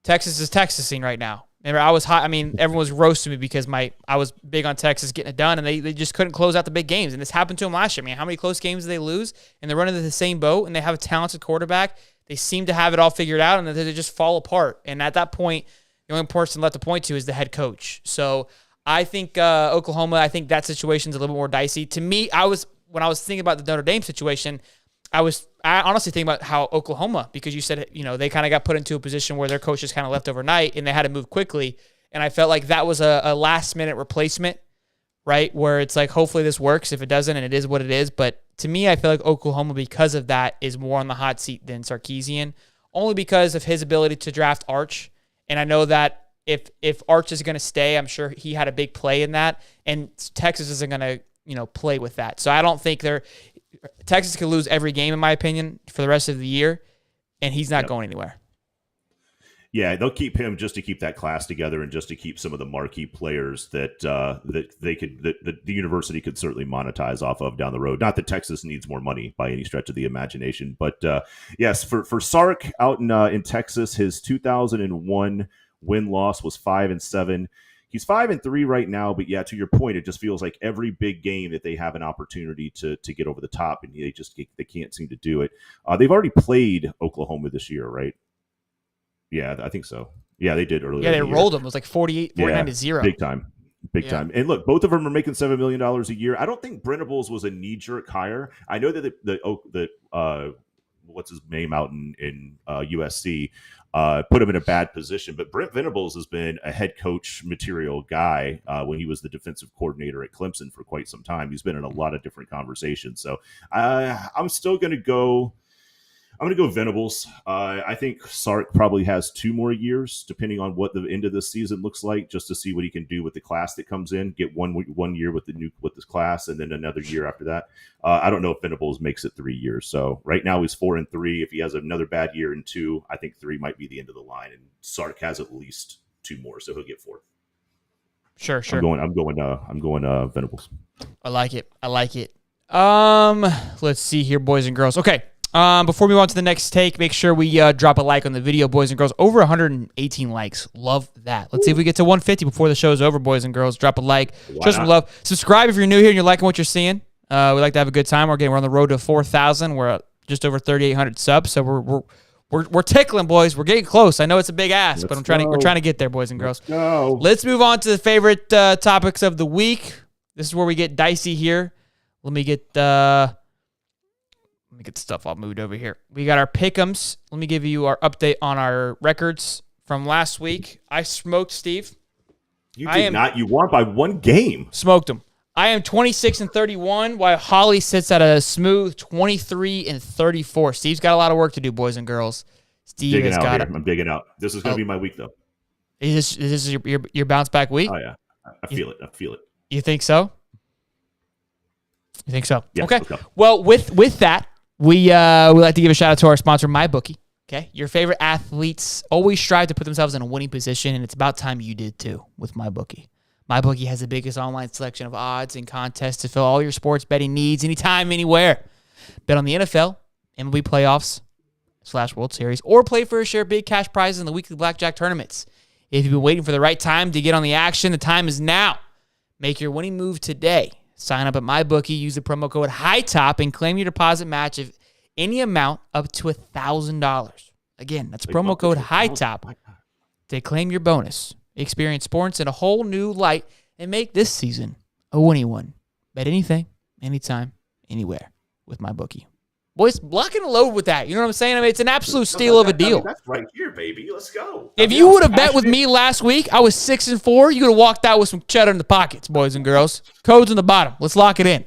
Texas is Texasing right now. Remember, I was hot. I mean, everyone was roasting me because I was big on Texas getting it done, and they just couldn't close out the big games. And this happened to them last year. I mean, how many close games did they lose? And they're running to the same boat, and they have a talented quarterback. They seem to have it all figured out, and then they just fall apart. And at that point, the only person left to point to is the head coach. So I think Oklahoma, I think that situation's a little bit more dicey. To me, when I was thinking about the Notre Dame situation, I honestly think about how Oklahoma, because you said, they kind of got put into a position where their coach just kind of left overnight and they had to move quickly. And I felt like that was a last minute replacement, right? Where it's like, hopefully this works. If it doesn't, and it is what it is. But to me, I feel like Oklahoma, because of that, is more on the hot seat than Sarkisian, only because of his ability to draft Arch. And I know that if Arch is going to stay, I'm sure he had a big play in that. And Texas isn't going to, play with that. So I don't think Texas could lose every game, in my opinion, for the rest of the year, and he's not going anywhere. Yeah, they'll keep him just to keep that class together and just to keep some of the marquee players that the university could certainly monetize off of down the road. Not that Texas needs more money by any stretch of the imagination, but yes, for Sark out in Texas, his 2001 win-loss was 5-7. He's 5-3 right now, but yeah, to your point, it just feels like every big game that they have an opportunity to get over the top, and they can't seem to do it. They've already played Oklahoma this year, right? Yeah, I think so. Yeah, they did earlier. Yeah, they rolled them. It was like 49-0. Big time. And look, both of them are making $7 million a year. I don't think Brennables was a knee-jerk hire. I know that what's his name out in USC put him in a bad position, but Brent Venables has been a head coach material guy when he was the defensive coordinator at Clemson for quite some time. He's been in a lot of different conversations. So I'm still going to go. I'm going to go Venables. I think Sark probably has 2 more years, depending on what the end of this season looks like, just to see what he can do with the class that comes in. Get one year with this class, and then another year after that. I don't know if Venables makes it 3 years. So right now he's 4-3. If he has another bad year in 2, I think 3 might be the end of the line, and Sark has at least 2 more, so he'll get 4. Sure. I'm going Venables. I like it. Let's see here, boys and girls. Okay. Before we move on to the next take, make sure we drop a like on the video, boys and girls. Over 118 likes. Love that. Let's see if we get to 150 before the show is over, boys and girls. Drop a like. Show some love. Subscribe if you're new here and you're liking what you're seeing. We like to have a good time. We're on the road to 4,000. We're at just over 3,800 subs, so we're tickling, boys. We're getting close. I know it's a big ask, but we're trying to get there, boys and girls. Let's move on to the favorite topics of the week. This is where we get dicey here. Let me get the stuff all moved over here. We got our pick'ems. Let me give you our update on our records from last week. I smoked Steve. You did not. You won by 1 game. Smoked him. I am 26-31, while Holly sits at a smooth 23-34. Steve's got a lot of work to do, boys and girls. Steve has got it. I'm digging out. This is going to be my week, though. Is this your bounce back week? Oh yeah, I feel it. You think so? You think so? Yeah, okay. Well, with that. We like to give a shout out to our sponsor, MyBookie. Okay, your favorite athletes always strive to put themselves in a winning position, and it's about time you did too with MyBookie. MyBookie has the biggest online selection of odds and contests to fill all your sports betting needs, anytime, anywhere. Bet on the NFL, MLB playoffs / World Series, or play for a share of big cash prizes in the weekly blackjack tournaments. If you've been waiting for the right time to get on the action, the time is now. Make your winning move today. Sign up at MyBookie, use the promo code HIGHTOP, and claim your deposit match of any amount up to $1,000. Again, that's promo code HIGHTOP to claim your bonus. Experience sports in a whole new light and make this season a winning one. Bet anything, anytime, anywhere with MyBookie. Boys, lock and load with that. You know what I'm saying? I mean, it's an absolute steal of a deal. That's right here, baby. Let's go. If you would have bet with me last week, I was 6-4. You could have walked out with some cheddar in the pockets, boys and girls. Codes in the bottom. Let's lock it in.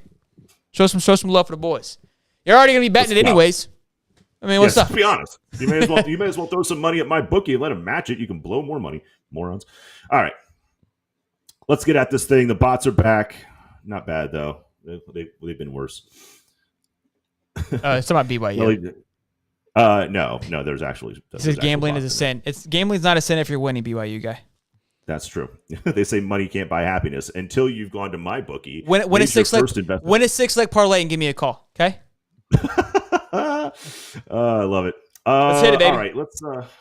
Show some love for the boys. You're already gonna be betting it anyways. I mean, what's up? To be honest, you may as well throw some money at MyBookie and let them match it. You can blow more money, morons. All right, let's get at this thing. The bots are back. Not bad though. They've been worse. It's about BYU. No, there's actually. Gambling is a sin. Gambling's not a sin if you're winning, BYU guy. That's true. They say money can't buy happiness until you've gone to my bookie. Win a 6-leg parlay and give me a call. Okay. I love it. Let's hit it, baby. All right,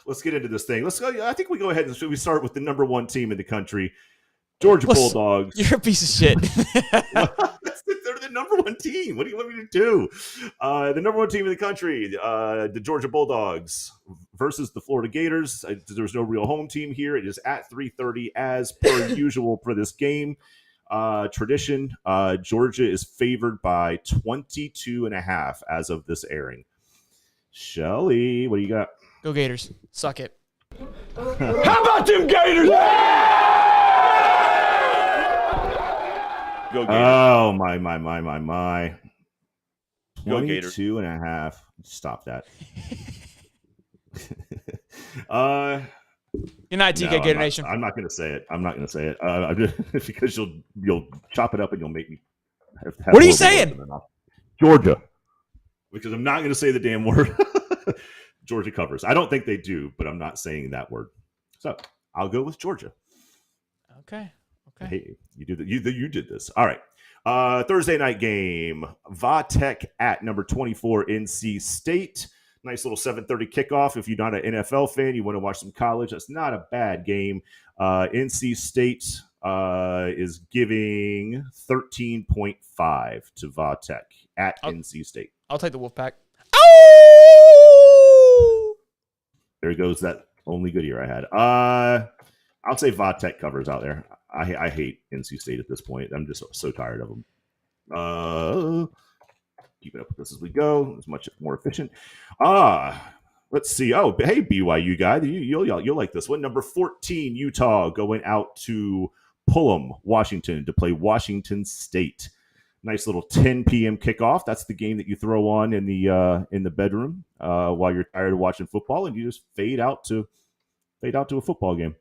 let's get into this thing. Let's go. I think we go ahead and we start with the number one team in the country, Georgia Bulldogs. You're a piece of shit. They're the number one team. What do you want me to do? The number one team in the country, the Georgia Bulldogs versus the Florida Gators. There's no real home team here. It is at 3:30 as per usual for this game. Tradition, Georgia is favored by 22.5 as of this airing. Shelly, what do you got? Go Gators. Suck it. How about them Gators? Go Gators. Oh, my. Go Gators. 22.5. Stop that. You're not TK Gator Nation. I'm not going to say it. Because you'll chop it up and you'll make me. What are you saying? Georgia. Because I'm not going to say the damn word. Georgia covers. I don't think they do, but I'm not saying that word. So I'll go with Georgia. Okay. Hey, you did this. All right. Thursday night game. Vatech at number 24 NC State. Nice little 7:30 kickoff. If you're not an NFL fan, you want to watch some college, that's not a bad game. NC State is giving 13.5 to Vatech at NC State. I'll take the Wolfpack. Oh! There goes that only good year I had. I'll say Vatech covers out there. I hate NC State at this point. I'm just so tired of them. Keep it up with this as we go. It's much more efficient. Let's see. Oh, hey, BYU guy. You'll like this one. Number 14, Utah going out to Pullum, Washington to play Washington State. Nice little 10 p.m. kickoff. That's the game that you throw on in the bedroom while you're tired of watching football, and you just fade out to a football game.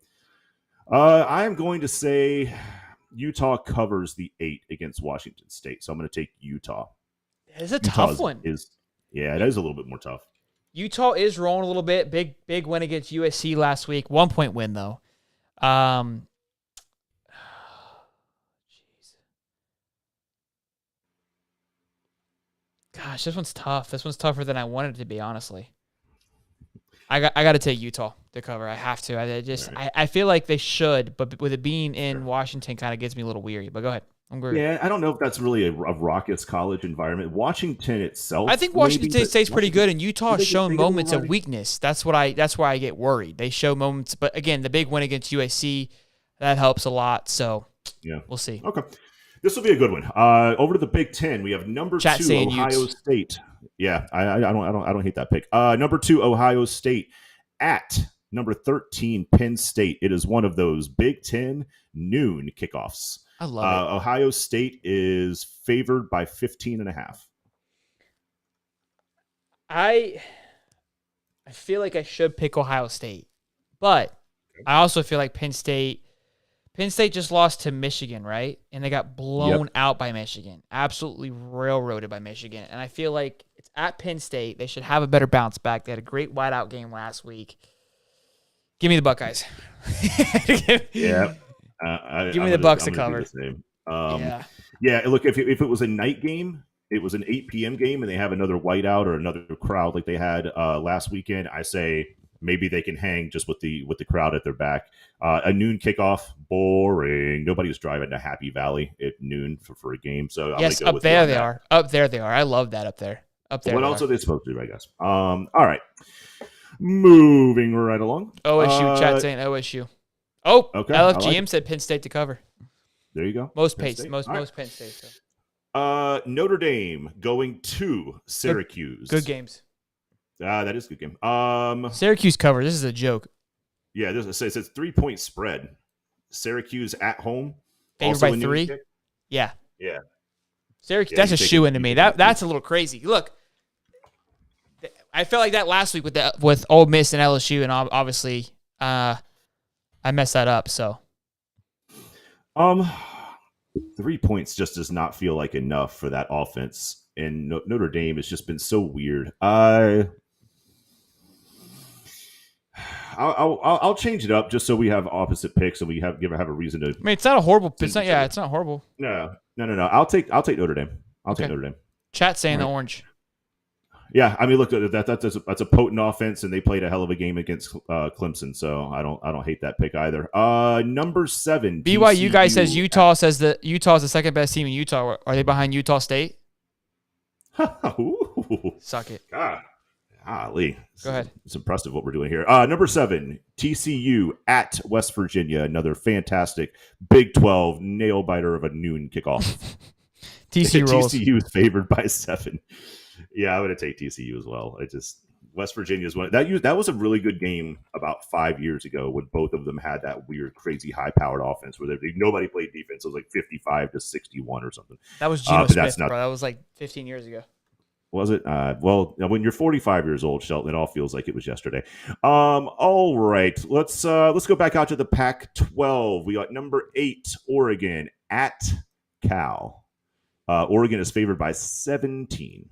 I am going to say Utah covers the 8 against Washington State, so I'm going to take Utah. It's a tough one. It is a little bit more tough. Utah is rolling a little bit. Big win against USC last week. 1-point win though. Jeez. Gosh, this one's tough. This one's tougher than I wanted it to be, honestly. I got to take Utah to cover. I have to. I feel like they should, but with it being in Washington, kind of gets me a little weary. But go ahead. I'm great. Yeah, I don't know if that's really a raucous college environment. Washington itself, I think Washington State's pretty good, and Utah has shown moments of weakness. That's why I get worried. They show moments, but again, the big win against USC that helps a lot. So yeah, we'll see. Okay, this will be a good one. Over to the Big Ten, we have number 2 Ohio State. Yeah, I don't hate that pick. Number 2 Ohio State at number 13 Penn State. It is one of those Big Ten noon kickoffs. I love it. Ohio State is favored by 15.5. I feel like I should pick Ohio State, but I also feel like Penn State just lost to Michigan, right? And they got blown out by Michigan, absolutely railroaded by Michigan. And I feel like it's at Penn State. They should have a better bounce back. They had a great whiteout game last week. Give me the Buckeyes. Yeah. Give me the Bucks to cover. Yeah. Look, if it was a night game, it was an 8 p.m. game, and they have another whiteout or another crowd like they had last weekend, I say maybe they can hang just with the crowd at their back. A noon kickoff, boring. Nobody's driving to Happy Valley at noon for a game. So yes, up there they are. Up there they are. I love that up there. Up there. What else are they supposed to do? I guess. All right. Moving right along. OSU. Chat saying OSU. Oh, okay. LFGM said Penn State to cover. There you go. Most Penn State. Most Penn State. So. Notre Dame going to Syracuse. Good games. That is a good game. Syracuse cover. This is a joke. Yeah, it says 3-point spread. Syracuse at home. Favored by 3. Yeah. Yeah. Syracuse. That's a shoe into me. That's a little crazy. Look, I felt like that last week with Ole Miss and LSU, and obviously, I messed that up. So, 3 points just does not feel like enough for that offense, and Notre Dame has just been so weird. I'll change it up just so we have opposite picks and we have a reason to. I mean, it's not a horrible. It's not. Yeah, it's not horrible. No. I'll take Notre Dame. I'll take Notre Dame. Chat saying the orange. Yeah, I mean, look, that's a potent offense, and they played a hell of a game against Clemson. So I don't hate that pick either. Number 7, BYU guy says Utah says that Utah is the second best team in Utah. Are they behind Utah State? Suck it. Golly. Go ahead. It's impressive what we're doing here. Number 7, TCU at West Virginia. Another fantastic Big 12 nail biter of a noon kickoff. TCU is favored by 7. Yeah, I'm going to take TCU as well. West Virginia's one that was a really good game about 5 years ago when both of them had that weird, crazy, high-powered offense where nobody played defense. It was like 55-61 or something. That was Geno Smith, bro. That was like 15 years ago. Was it? Well, when you're 45 years old, Shelton, it all feels like it was yesterday. All right, let's go back out to the Pac-12. We got number 8, Oregon at Cal. Oregon is favored by 17.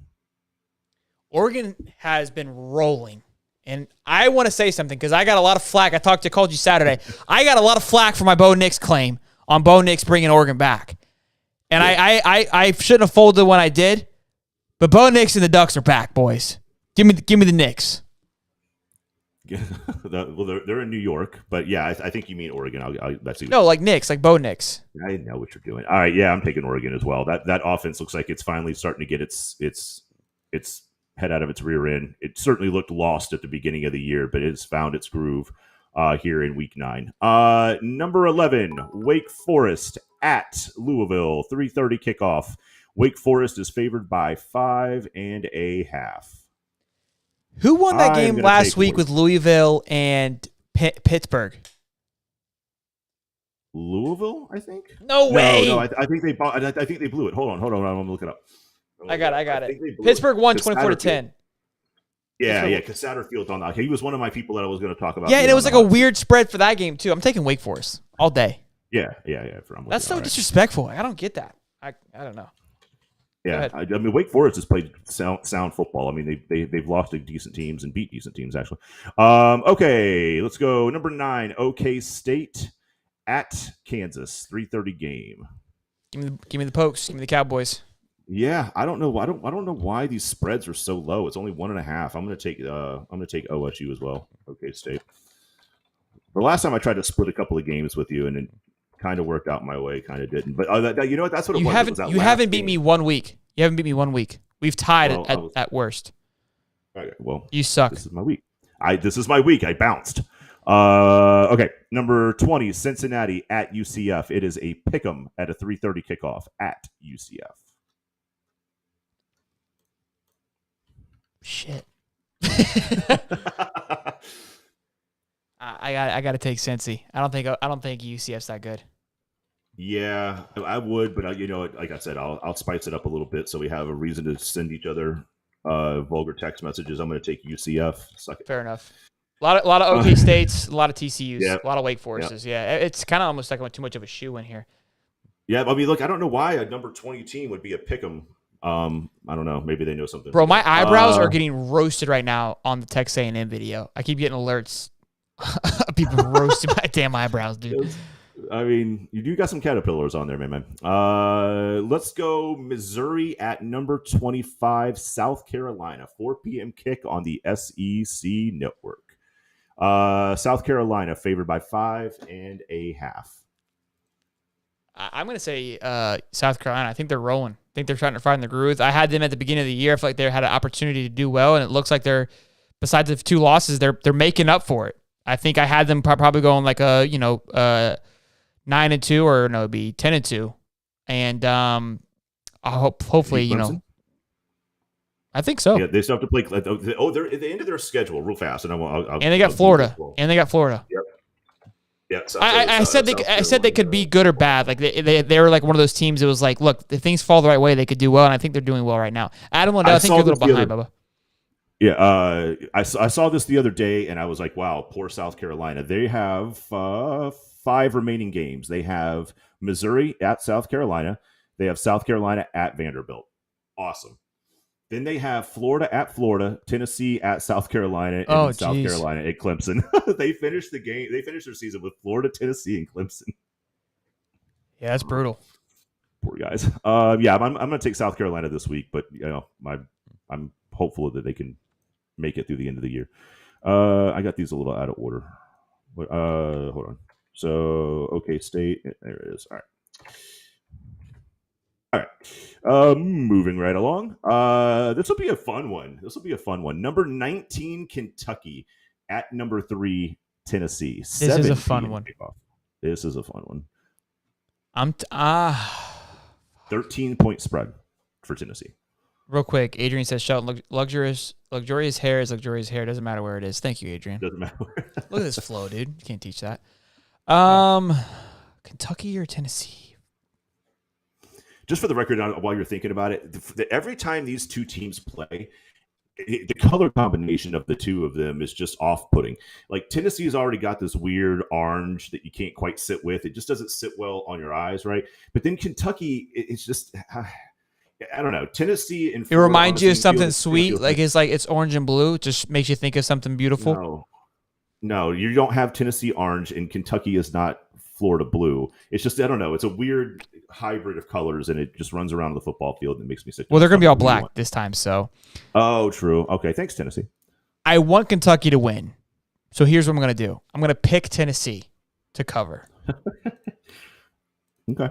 Oregon has been rolling. And I want to say something because I got a lot of flack. Called you Saturday. I got a lot of flack for my Bo Nix claim on Bo Nix bringing Oregon back. And yeah. I shouldn't have folded when I did. But Bo Nix and the Ducks are back, boys. Give me the Knicks. Well, they're in New York, but yeah, I think you mean Oregon. No, like Knicks, like Bo Nix. I know what you're doing. All right, yeah, I'm taking Oregon as well. That offense looks like it's finally starting to get its head out of its rear end. It certainly looked lost at the beginning of the year, but it's found its groove here in Week 9. Number 11, Wake Forest at Louisville, 3:30 kickoff. Wake Forest is favored by 5.5. Who won that game last week with Louisville and Pittsburgh? Louisville, I think. No way. No, I think they bought. I think they blew it. Hold on. I'm gonna look it up. I got it. Pittsburgh won 24-10. Yeah, because Satterfield's on that. He was one of my people that I was going to talk about. Yeah, and it was like a weird spread for that game too. I'm taking Wake Forest all day. Yeah. That's so disrespectful. I don't get that. I don't know. Yeah, I mean, Wake Forest has played sound football. I mean, they've lost to decent teams and beat decent teams, actually. Okay, let's go. Number 9, OK State at Kansas, 3:30 game. Give me the Pokes. Give me the Cowboys. Yeah, I don't know. I don't know why these spreads are so low. It's only 1.5. I'm gonna take OSU as well. OK State. The last time I tried to split a couple of games with you, and it kind of worked out my way, kind of didn't. But you know what? That's what it was. You haven't beat me 1 week. You haven't beat me 1 week. We've tied at worst. Okay, well, you suck. This is my week. This is my week. I bounced. Okay, number 20, Cincinnati at UCF. It is a pick'em at a 3:30 kickoff at UCF. Shit. I got to take Cincy. I don't think UCF's that good. Yeah, I would, but like I said, I'll spice it up a little bit so we have a reason to send each other vulgar text messages. I'm going to take UCF. Suck it. Fair enough. A lot of OK States, a lot of TCUs, yep. A lot of Wake Forests. Yep. Yeah, it's kind of almost like I went too much of a shoe in here. Yeah, I mean, look, I don't know why a number 20 team would be a pick'em. I don't know. Maybe they know something. Bro, my eyebrows are getting roasted right now on the Texas A&M video. I keep getting alerts. People roasting my damn eyebrows, dude. I mean, you do got some caterpillars on there, man. Let's go Missouri at number 25, South Carolina. 4 p.m. kick on the SEC network. South Carolina favored by 5.5. I'm going to say South Carolina. I think they're rolling. I think they're trying to find the groove. I had them at the beginning of the year. I feel like they had an opportunity to do well, and it looks like they're, besides the 2 losses, they're making up for it. I think I had them probably going like 9-2, or no, it'd be 10-2, and I hopefully I think so. Yeah, they still have to play. They're at the end of their schedule real fast, and and they got Florida. Yep. Yeah, I said they could be good or bad. Like they were like one of those teams that was like, look, if things fall the right way, they could do well, and I think they're doing well right now. Adam Lundell, I think you're a little behind, Bubba. Yeah, I saw this the other day, and I was like, wow, poor South Carolina. They have 5 remaining games. They have Missouri at South Carolina. They have South Carolina at Vanderbilt. Awesome. Then they have Florida at Florida, Tennessee at South Carolina, and Oh, then South geez. Carolina at Clemson. They finished the game. They finished their season with Florida, Tennessee, and Clemson. Yeah, that's brutal. Poor guys. Yeah, I'm going to take South Carolina this week, but I'm hopeful that they can make it through the end of the year. I got these a little out of order. But, hold on. So, OK State. There it is. All right. All right. Moving right along. This will be a fun one. Number 19, Kentucky at number 3, Tennessee. This is a fun one. This is a fun one. 13-point spread for Tennessee. Real quick, Adrian says, Shelton, luxurious hair is luxurious hair. Doesn't matter where it is. Thank you, Adrian. Doesn't matter. Look at this flow, dude. You can't teach that. Kentucky or Tennessee? Just for the record, while you're thinking about it, every time these two teams play, the color combination of the two of them is just off-putting. Like Tennessee's already got this weird orange that you can't quite sit with. It just doesn't sit well on your eyes, right? But then Kentucky, it's just, I don't know. Tennessee and Florida, it reminds you of something sweet, like it's orange and blue. It just makes you think of something beautiful. No, you don't have Tennessee orange, and Kentucky is not Florida blue. It's just, I don't know. It's a weird hybrid of colors, and it just runs around the football field, and it makes me sick. Well, they're going to be all black this time, so. Oh, true. Okay, thanks, Tennessee. I want Kentucky to win, so here's what I'm going to do. I'm going to pick Tennessee to cover. Okay.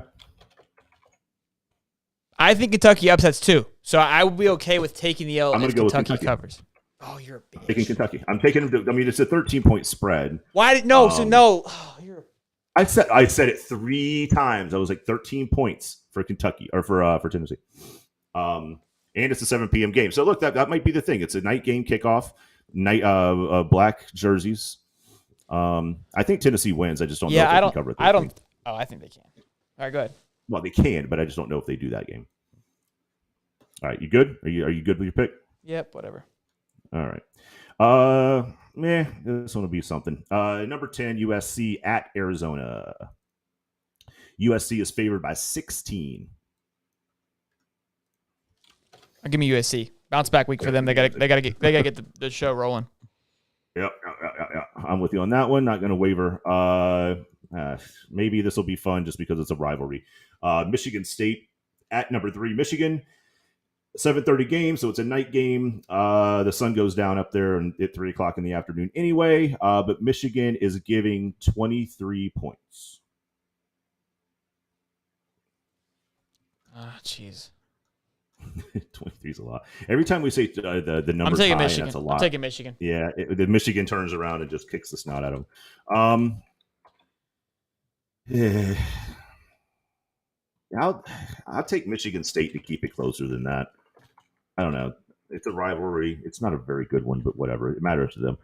I think Kentucky upsets too, so I would be okay with taking the L if Kentucky covers. Oh, you're a bitch. I'm taking Kentucky. I'm taking them. I mean, it's a 13-point spread. Why did no? Oh, you're. I said it 3 times. I was like 13 points for Kentucky or for Tennessee. And it's a 7 p.m. game. So look, that might be the thing. It's a night game kickoff. Night black jerseys. I think Tennessee wins. I just don't know if they can cover it. I don't. Oh, I think they can. All right, go ahead. Well, they can, but I just don't know if they do that game. All right, you good? Are you good with your pick? Yep, whatever. All right. This one will be something. Number 10, USC at Arizona. USC is favored by 16. Give me USC. Bounce back week for them. They gotta get the show rolling. Yep. I'm with you on that one. Not going to waver. Maybe this will be fun just because it's a rivalry. Michigan State at number 3, Michigan. 7:30 game, so it's a night game. The sun goes down up there at 3 o'clock in the afternoon anyway. But Michigan is giving 23 points. Jeez. 23 is a lot. Every time we say the number, I'm taking high, Michigan. that's a lot. I'm taking Michigan. Yeah, the Michigan turns around and just kicks the snot out of them. I'll take Michigan State to keep it closer than that. I don't know. It's a rivalry. It's not a very good one, but whatever. It matters to them.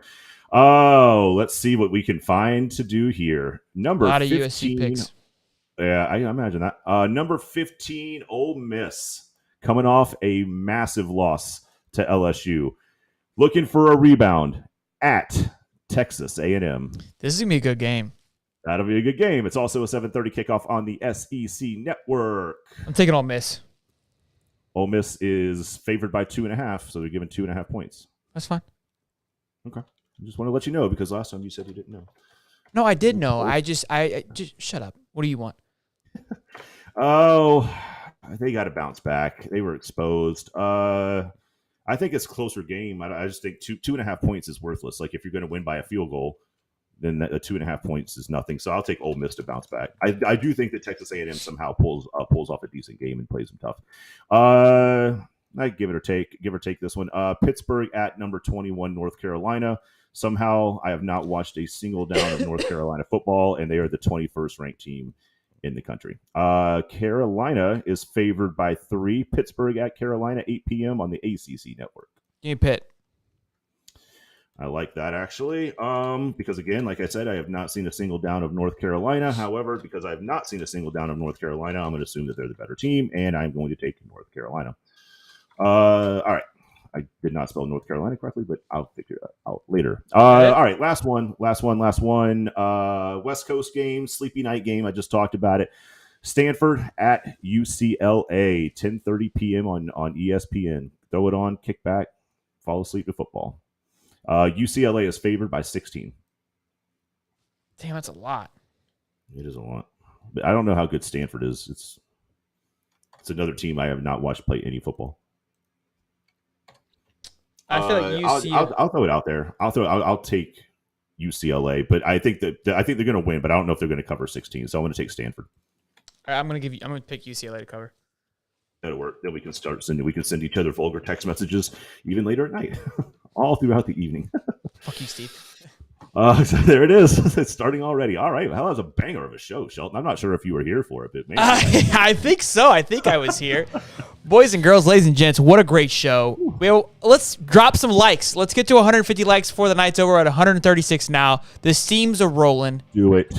Oh, let's see what we can find to do here. Number 15. A lot of USC picks. Yeah, I imagine that. Number 15, Ole Miss, coming off a massive loss to LSU. Looking for a rebound at Texas A&M. This is going to be a good game. That'll be a good game. It's also a 7:30 kickoff on the SEC network. I'm taking Ole Miss. Ole Miss is favored by 2.5, so they're given 2.5 points. That's fine. Okay. I just want to let you know because last time you said you didn't know. No, I did know. I just shut up. What do you want? Oh, they got to bounce back. They were exposed. I think it's a closer game. I just think 2.5 points is worthless. Like if you're going to win by a field goal, then the 2.5 points is nothing. So I'll take Ole Miss to bounce back. I do think that Texas A&M somehow pulls off a decent game and plays them tough. I give or take this one. Pittsburgh at number 21, North Carolina. Somehow I have not watched a single down of North Carolina football, and they are the 21st ranked team in the country. Carolina is favored by 3. Pittsburgh at Carolina, 8 p.m. on the ACC network. Give me Pitt. I like that, actually, because, again, like I said, I have not seen a single down of North Carolina. However, because I have not seen a single down of North Carolina, I'm going to assume that they're the better team, and I'm going to take North Carolina. All right. I did not spell North Carolina correctly, but I'll figure it out later. All right, last one. West Coast game, sleepy night game. I just talked about it. Stanford at UCLA, 10:30 p.m. on ESPN. throw it on, kick back, fall asleep to football. UCLA is favored by 16. Damn, that's a lot. It is a lot. But I don't know how good Stanford is. It's another team I have not watched play any football. I feel like UCLA. I'll throw it out there. I'll take UCLA, but I think they're going to win, but I don't know if they're going to cover 16. So I'm going to take Stanford. All right, I'm going to pick UCLA to cover. That'll work. Then we can send each other vulgar text messages even later at night, all throughout the evening. Fuck you, Steve. So there it is. It's starting already. All right. Well, that was a banger of a show, Shelton. I'm not sure if you were here for it, but maybe. I think so. I think I was here. Boys and girls, ladies and gents, what a great show. Let's drop some likes. Let's get to 150 likes before the night's over. We're at 136 now. The steams are rolling. Do it.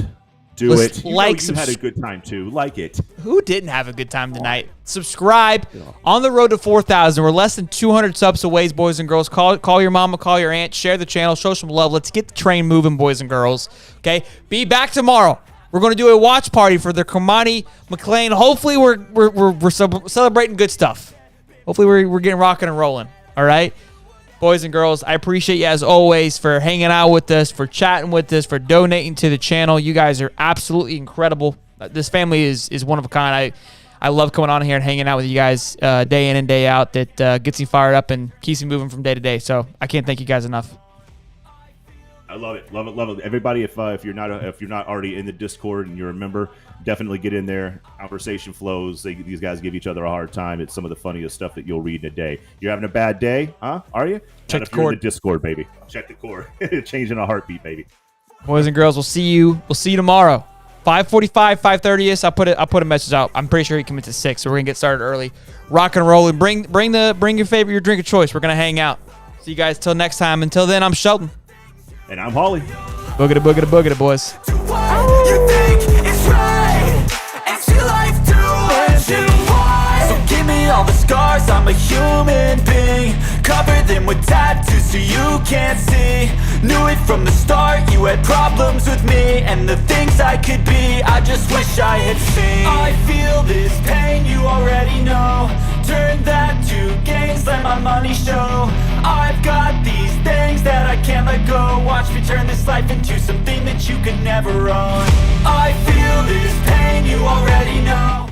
Let's You had a good time too. Like it. Who didn't have a good time tonight? Subscribe. On the road to 4,000. We're less than 200 subs away, boys and girls. Call your mama, call your aunt, share the channel, show some love. Let's get the train moving, boys and girls. Okay? Be back tomorrow. We're going to do a watch party for the Kermani McLean. Hopefully we're celebrating good stuff. Hopefully we're getting rocking and rolling. All right? Boys and girls, I appreciate you as always for hanging out with us, for chatting with us, for donating to the channel. You guys are absolutely incredible. This family is one of a kind. I love coming on here and hanging out with you guys day in and day out. That gets me fired up and keeps me moving from day to day. So I can't thank you guys enough. I love it. Everybody, if you're not already in the Discord and you're a member, definitely get in there. Conversation flows. These guys give each other a hard time. It's some of the funniest stuff that you'll read in a day. You're having a bad day, huh? Are you? Check Not the if you're cord. in the Discord, baby. Check the cord. Changing a heartbeat, baby. Boys and girls, we'll see you tomorrow. 5:45, 5:30ish. I'll put a message out. I'm pretty sure he commits at 6, so we're gonna get started early. Rock and roll and bring your drink of choice. We're gonna hang out. See you guys till next time. Until then, I'm Shelton. And I'm Holly. Boogity, boogity, boogity, boys. To what you think is right, and see life through and why. So give me all the scars, I'm a human being. Cover them with tattoos so you can't see. Knew it from the start, you had problems with me and the things I could be, I just wish I had seen. I feel this pain, you already know. Turn that to gains, let my money show. I've got these things that I can't let go. Watch me turn this life into something that you could never own. I feel this pain, you already know.